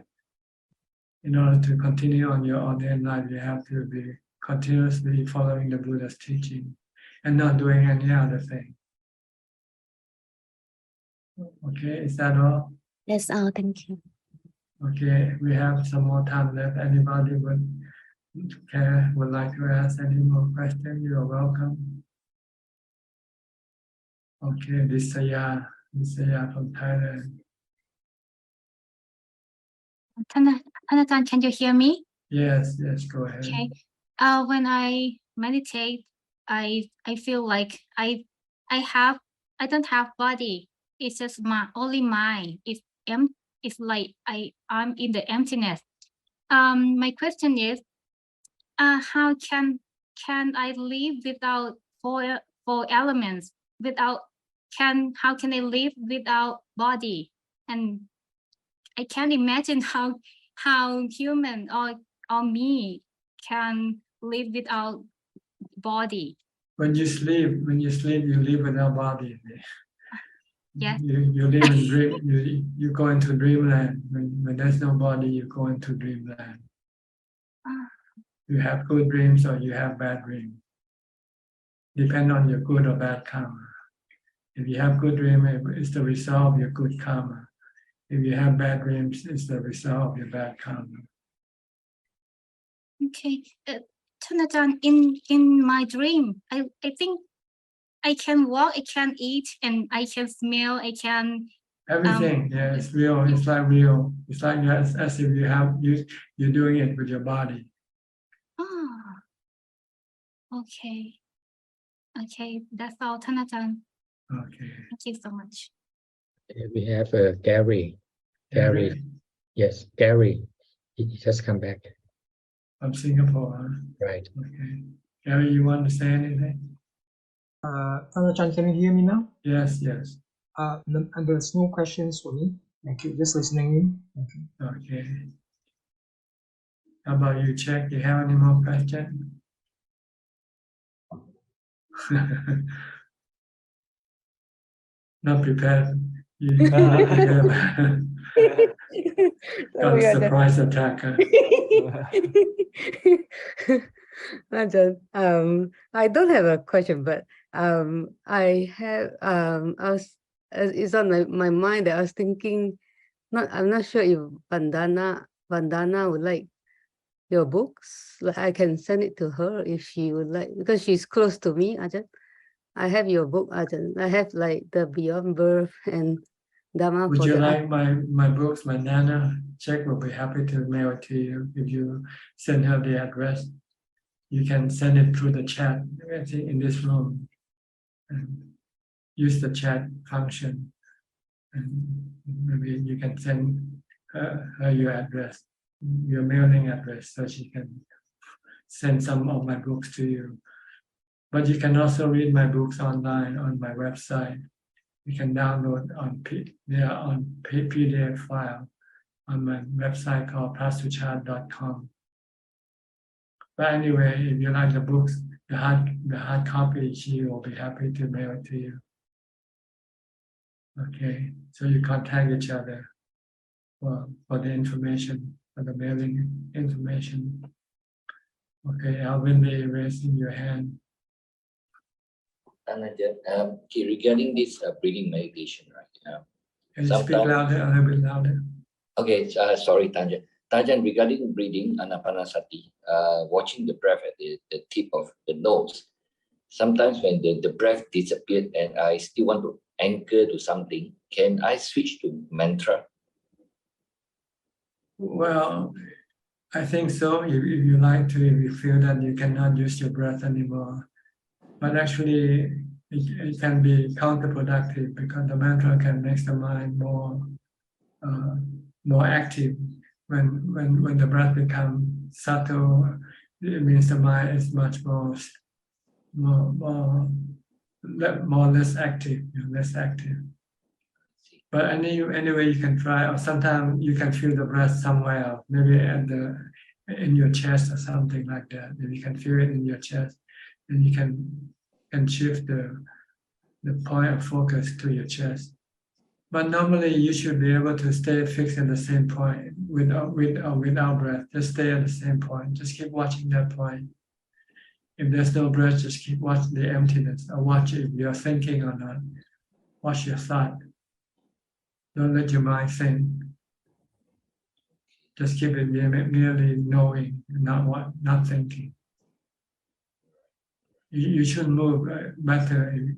In order to continue on your ordained life, you have to be continuously following the Buddha's teaching and not doing any other thing. Okay, is that all? That's all. Thank you. Okay, we have some more time left. Anybody would like to ask any more questions? You are welcome. Okay, Disaya from Thailand. ท่านอาจารย์ can you hear me? Yes, go ahead. Okay. When I meditate, I feel like I don't have body. It's just only mind. It's like I'm in the emptiness. My question is, how can I live without four elements? How can I live without body? And I can't imagine how human or me can live without body. When you sleep, you live without body. Yes. You live in dream. You go into dreamland. When there's no body, you go into dreamland. You have good dreams or you have bad dreams. Depend on your good or bad karma. If you have good dream, it's the result of your good karma. If you have bad dreams, it's the result of your bad karma. Okay. Tanajan, in my dream, I think I can walk, I can eat, and I can smell, I can Everything, yeah, it's real. It's like real. It's like as if you're doing it with your body. Okay, that's all, Tanajan. Okay. Thank you so much. We have Gary. Yes, Gary. He just come back. From Singapore, huh? Right. Okay. Gary, you want to say anything? Tanajan, can you hear me now? Yes. And there's no questions for me. Thank you. Just listening in. Thank you. Okay. How about you, Check? Do you have any more questions? Not prepared. You got a surprise attack. Ajahn, I don't have a question, but I have it's on my mind that I was thinking. I'm not sure if Vandana would like your books. Like I can send it to her if she would like, because she's close to me. Ajahn, I have your book, Ajahn. I have like the Beyond Birth and Dhamma. Would you like my books? My Nana Check will be happy to mail it to you if you send her the address. You can send it through the chat in this room and use the chat function. And maybe you can send her your address, your mailing address, so she can send some of my books to you. But you can also read my books online on my website. You can download on PDF file on my website called Suchart.com. But anyway, if you like the books, the hard copy, she will be happy to mail it to you. Okay, so you contact each other for the information, for the mailing information. Okay, Alvin, be raising your hand. Regarding this breathing meditation, right? Can you speak louder, a little bit louder? Okay, sorry, Tanja. Ajahn, regarding breathing, anapanasati, watching the breath at the tip of the nose. Sometimes when the breath disappeared and I still want to anchor to something, can I switch to mantra? Well, I think so. If you like to, if you feel that you cannot use your breath anymore, but actually it can be counterproductive because the mantra can make the mind more active. When the breath becomes subtle, it means the mind is much more less active, less active. But anyway, you can try, or sometimes you can feel the breath somewhere else, maybe in your chest or something like that. If you can feel it in your chest, then you can shift the point of focus to your chest. But normally you should be able to stay fixed at the same point with or without breath. Just stay at the same point. Just keep watching that point. If there's no breath, just keep watching the emptiness, or watch if you're thinking or not. Watch your thought. Don't let your mind think. Just keep it merely knowing, not thinking. You shouldn't move. Better. You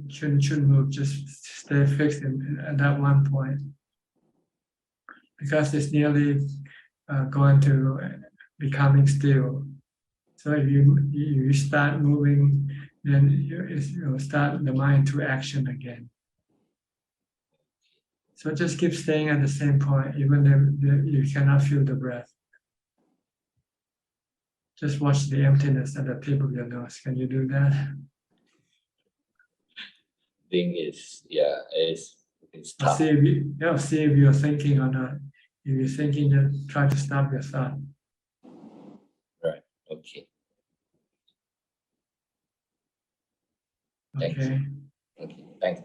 shouldn't move. Just stay fixed at that one point, because it's nearly going to becoming still. So if you start moving, then you'll start the mind to action again. So just keep staying at the same point, even if you cannot feel the breath. Just watch the emptiness at the tip of your nose. Can you do that? Thing is, yeah, it's tough. See if you're thinking or not. If you're thinking, just try to stop your thought. Right. Okay. Thanks. Okay. Okay. Thanks.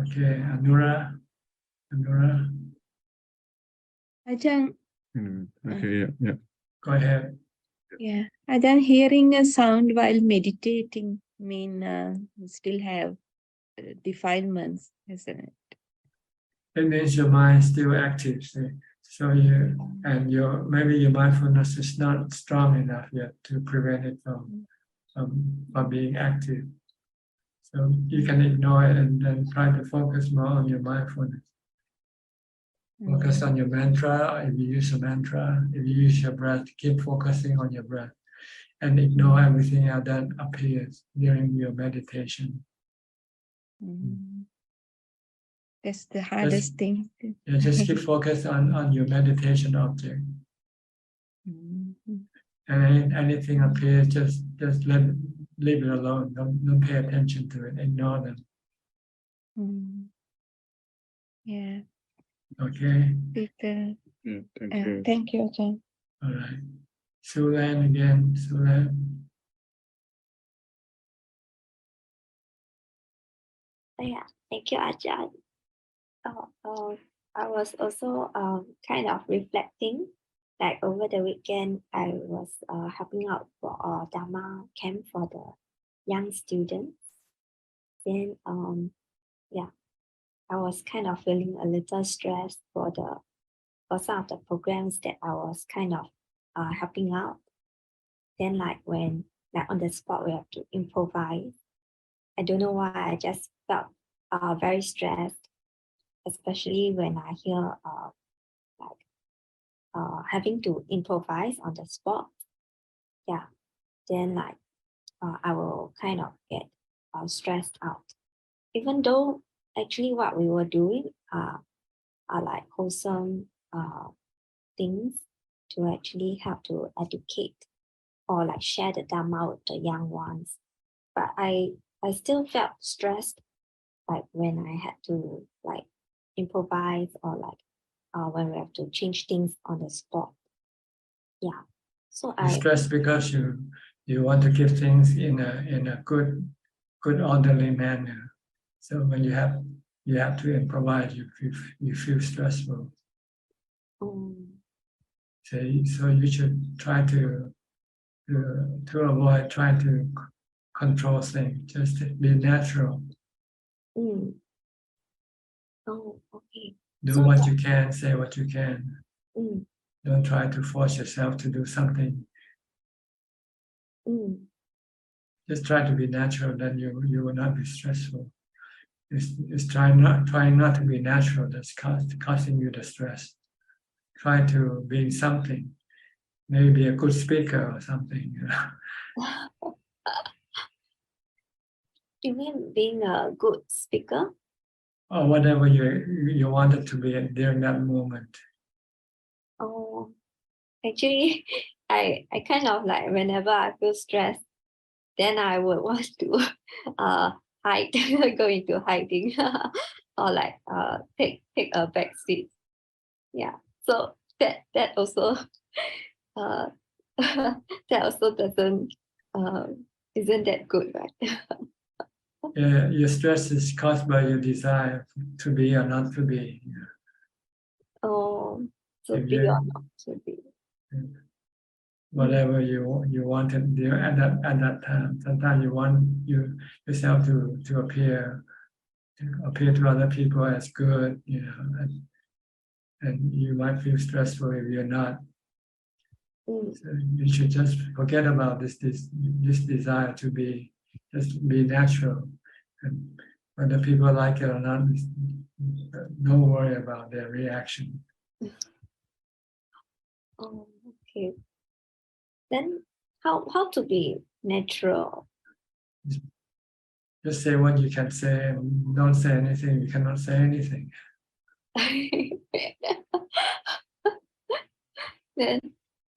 Okay. Anura. Ajahn, Okay, yeah. Go ahead. yeah, Ajahn, hearing a sound while meditating still have defilements, isn't it? It means your mind is still active. See? So maybe your mindfulness is not strong enough yet to prevent it from being active. So you can ignore it and then try to focus more on your mindfulness. Focus on your mantra. If you use a mantra, if you use your breath, keep focusing on your breath and ignore everything else that appears during your meditation. That's the hardest thing. Just keep focused on your meditation object. And anything appears, just leave it alone. Don't pay attention to it. Ignore them. Yeah. Okay. Thank you, Ajahn. All right. Sulan again. Sulan. Yeah, thank you, Ajahn. I was also kind of reflecting. Like over the weekend, I was helping out for a Dhamma camp for the young students. Then I was kind of feeling a little stressed for some of the programs that I was kind of helping out. Then when on the spot we have to improvise, I don't know why I just felt very stressed, especially when I hear having to improvise on the spot. Yeah, then I will kind of get stressed out, even though actually what we were doing are like wholesome things to actually help to educate or share the Dhamma with the young ones. But I still felt stressed when I had to improvise or when we have to change things on the spot. Yeah. So You're stressed because you want to give things in a good orderly manner. So when you have to improvise, you feel stressful. So you should try to avoid trying to control things. Just be natural. Oh, okay. Do what you can, say what you can. Don't try to force yourself to do something. Just try to be natural, then you will not be stressful. It's trying not to be natural that's causing you the stress. Try to be something, maybe a good speaker or something. You mean being a good speaker? Or whatever you wanted to be during that moment. Oh, actually, I kind of like whenever I feel stressed, then I would want to hide, go into hiding, or like take a back seat. Yeah. So that also that also doesn't isn't that good, right? Yeah, your stress is caused by your desire to be or not to be. Oh, to If be you- or not to be. Whatever you wanted to do at that time. Sometimes you want yourself to appear to other people as good, and you might feel stressful if you're not. So you should just forget about this desire to be, just be natural. And whether people like it or not, don't worry about their reaction. Oh, okay. Then how to be natural? Just say what you can say, and don't say anything. You cannot say anything. Then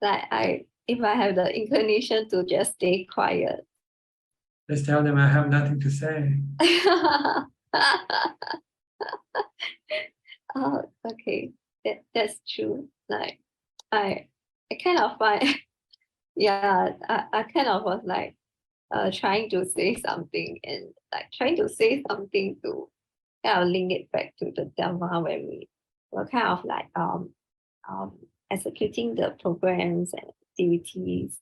like if I have the inclination to just stay quiet. Just tell them I have nothing to say. Oh, okay. That's true. Like I kind of find yeah, I kind of was like trying to say something and like trying to say something to kind of link it back to the Dhamma when we were kind of like executing the programs and activities.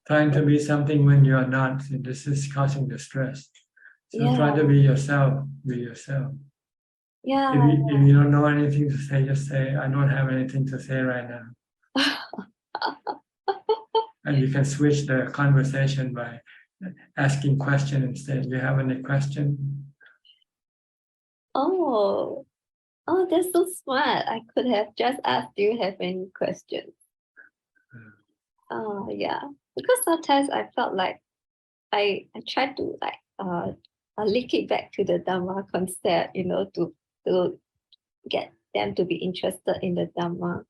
Trying to be something when you are not, this is causing the stress. So Yeah. try to be yourself. Be yourself. Yeah. If you don't know anything to say, just say, I don't have anything to say right now. And you can switch the conversation by asking questions instead. Do you have any question? Oh, that's so smart. I could have just asked, do you have any questions? Oh, yeah. Because sometimes I felt like I tried to like link it back to the Dhamma concept, to get them to be interested in the Dhamma.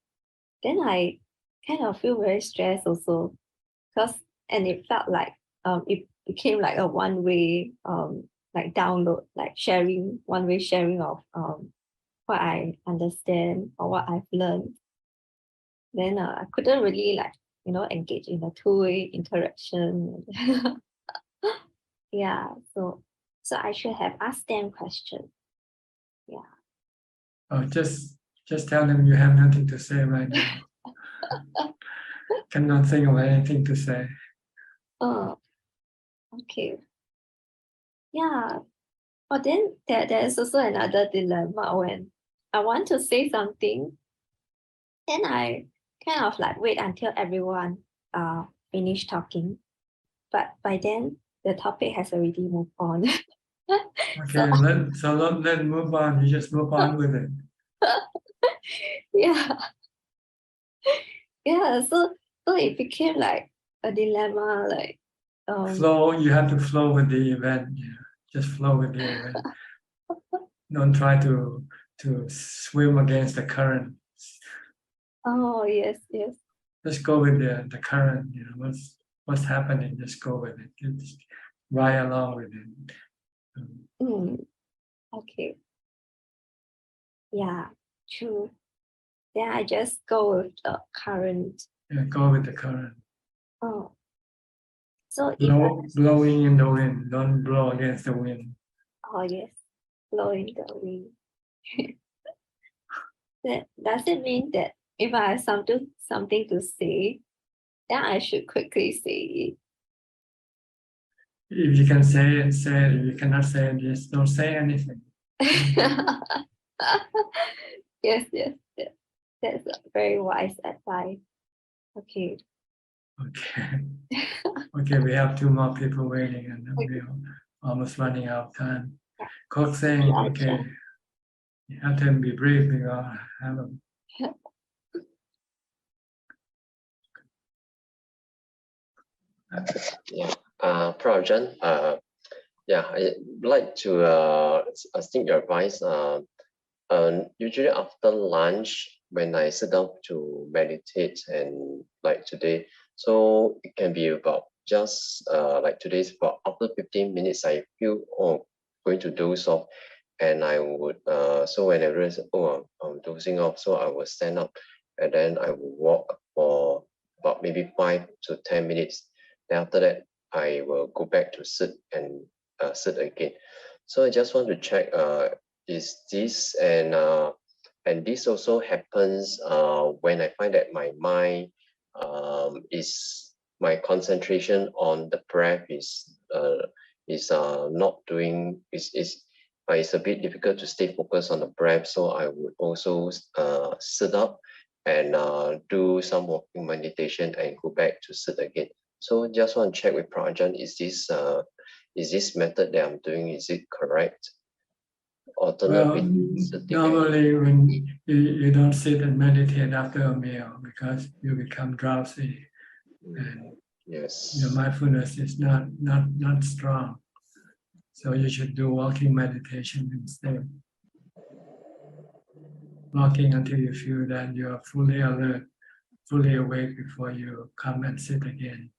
Then I kind of feel very stressed also, and it felt like it became like a one-way like download, like one-way sharing of what I understand or what I've learned. Then I couldn't really like engage in a two-way interaction. Yeah, so I should have asked them questions. Yeah. Oh, just tell them you have nothing to say right now. Cannot think of anything to say. Oh, okay. Yeah. But then there is also another dilemma when I want to say something, then I kind of like wait until everyone finish talking. But by then the topic has already moved on. Okay, let's move on. You just move on with it. Yeah. Yeah, so it became like a dilemma, like Flow, you have to flow with the event. Yeah. Just flow with the event. Don't try to swim against the current. oh yes. Just go with the current, what's happening, just go with it. Just ride along with it. Okay. Yeah, true. Then I just go with the current. Yeah, go with the current. Oh. So blowing in the wind, don't blow against the wind. Oh yes, blowing the wind. Does it mean that if I have something to say, then I should quickly say it? If you can say it, say it. If you cannot say it, just don't say anything. Yes. That's a very wise advice. Okay. Okay. Okay, we have 2 more people waiting and we're almost running out of time. Coach saying, okay, you have to be brief because I have a Yeah, Prajan, yeah, I'd like to seek your advice. Usually after lunch, when I sit down to meditate and like today, so it can be about just like today's about after 15 minutes, I feel going to doze off, and I would so when I realize I'm dozing off, so I will stand up and then I will walk for about maybe 5 to 10 minutes. Then after that, I will go back to sit and sit again. So I just want to check, is this and this also happens when I find that my mind is my concentration on the breath is not doing it's a bit difficult to stay focused on the breath. So I would also sit up and do some walking meditation and go back to sit again. So just want to check with Prajan, is this method that I'm doing, is it correct? Well, normally when you don't sit and meditate after a meal because you become drowsy and your mindfulness is not strong. So you should do walking meditation instead. Walking until you feel that you are fully alert, fully awake before you come and sit again.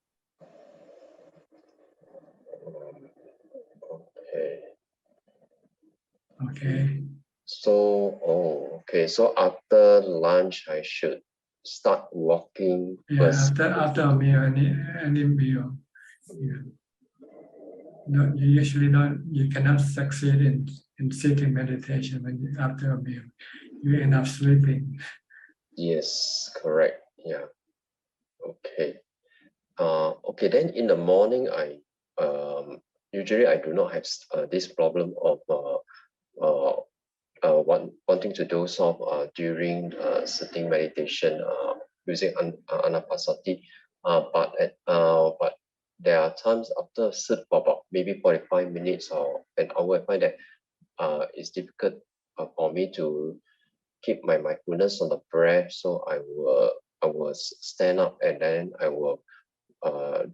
Okay. So, okay. So after lunch, I should start walking first. After a meal, any meal, you usually you cannot succeed in sitting meditation when after a meal. You end up sleeping. Yes, correct. Yeah. Okay. Okay. Then in the morning, I usually I do not have this problem of wanting to doze off during sitting meditation using Anapanasati, but there are times after sit for about maybe 45 minutes or an hour, I find that it's difficult for me to keep my mindfulness on the breath. So I will stand up and then I will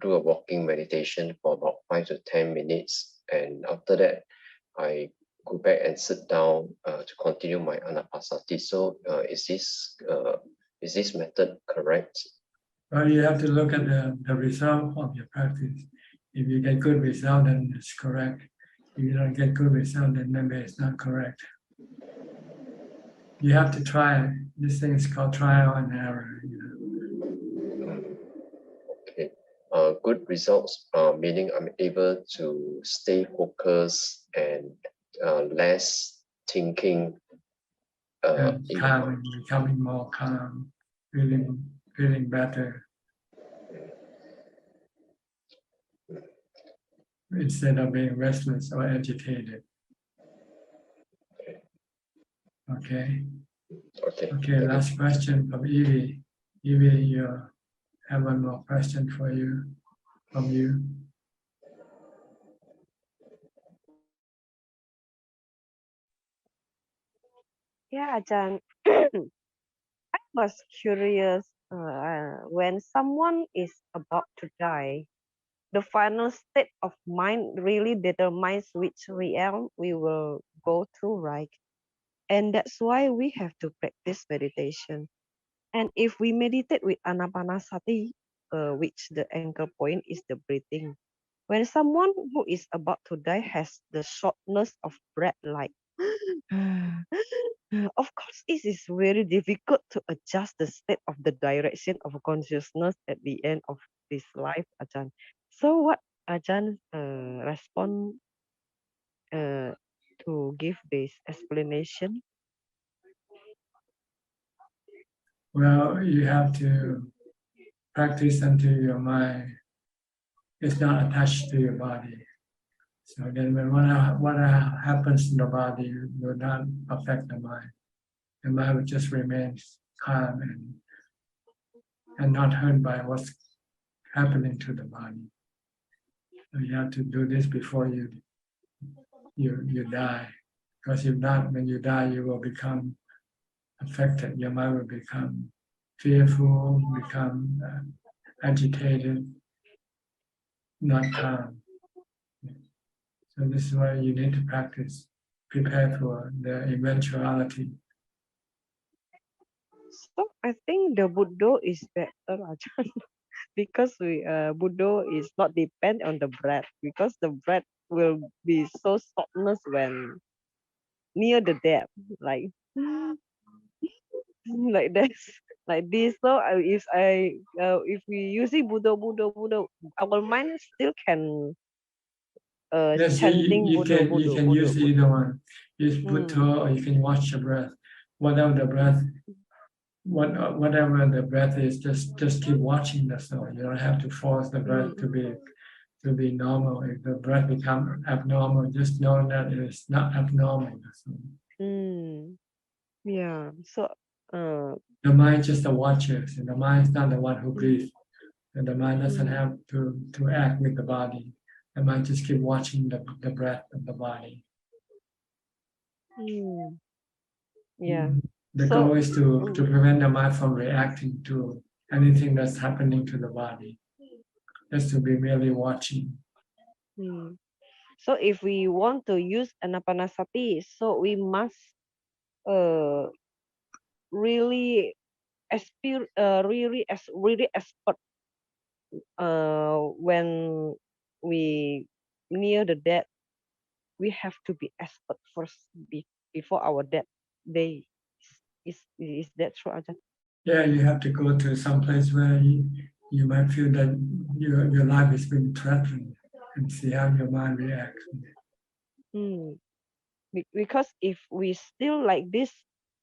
do a walking meditation for about 5 to 10 minutes, and after that I go back and sit down to continue my Anapanasati. So is this method correct? Well, you have to look at the result of your practice. If you get good result, then it's correct. If you don't get good result, then maybe it's not correct. You have to try. This thing is called trial and error. Okay. Good results, meaning I'm able to stay focused and less thinking. Calm, becoming more calm, feeling better. Instead of being restless or agitated. Okay. Okay, last question from Evie. Evie, you have one more question from you. Yeah, Ajahn. I was curious, when someone is about to die, the final state of mind really determines which realm we will go to, right? And that's why we have to practice meditation. And if we meditate with Anapanasati, which the anchor point is the breathing, when someone who is about to die has the shortness of breath, like of course, it is very difficult to adjust the state of the direction of consciousness at the end of this life, Ajahn. So what Ajahn respond to give this explanation? Well, you have to practice until your mind is not attached to your body. So then when what happens in the body will not affect the mind. The mind will just remain calm and not hurt by what's happening to the body. So you have to do this before you die, because if not, when you die, you will become affected. Your mind will become fearful, become agitated, not calm. So this is why you need to practice, prepare for the eventuality. So I think the Buddha is better, Ajahn, because Buddha is not depend on the breath, because the breath will be so softness when near the death, like like this, like this. So if we using Buddha, our mind still can Yes, chanting you Buddha, can use either one. Use Buddha, or you can watch the breath. Whatever the breath is, just keep watching the soul. You don't have to force the breath to be normal. If the breath become abnormal, just know that it is not abnormal. Yeah. So the mind is just the watcher, and the mind is not the one who breathes. And the mind doesn't have to act with the body. The mind just keep watching the breath of the body. Yeah. The goal is to prevent the mind from reacting to anything that's happening to the body. Just to be merely watching. So if we want to use anapanasati, so we must really expert when we near the death. We have to be expert first before our death day. Is that true, Ajahn? Yeah, you have to go to some place where you might feel that your life is being threatened, and see how your mind reacts. Because if we still like this,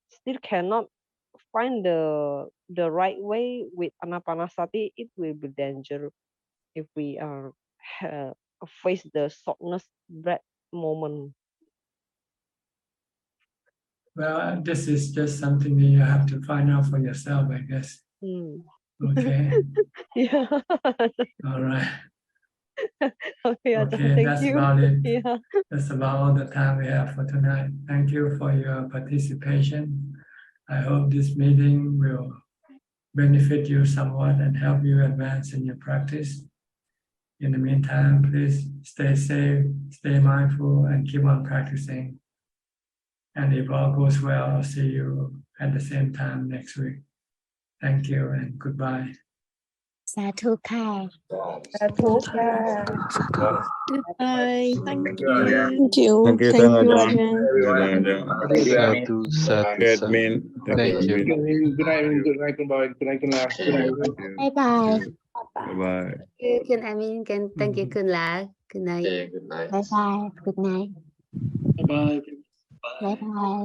still cannot find the right way with anapanasati, it will be dangerous if we face the softness breath moment. Well, this is just something that you have to find out for yourself, I guess. Okay. Yeah. All right. Okay, Okay, thank that's you. about it. Yeah. That's about all the time we have for tonight. Thank you for your participation. I hope this meeting will benefit you somewhat and help you advance in your practice. In the meantime, please stay safe, stay mindful, and keep on practicing. And if all goes well, I'll see you at the same time next week. Thank you and goodbye. สาธุค่ะ Goodbye. Thank you. Thank you. Thank you, Thank you, Ajahn. Ajahn. Satu, satu, satu. Thank you. Good night, goodbye. Good night, good night. บ๊ายบาย Bye. Can I mean can thank you Kun La. Good night. Okay, good night. บ๊ายบาย good night Bye. บ๊ายบาย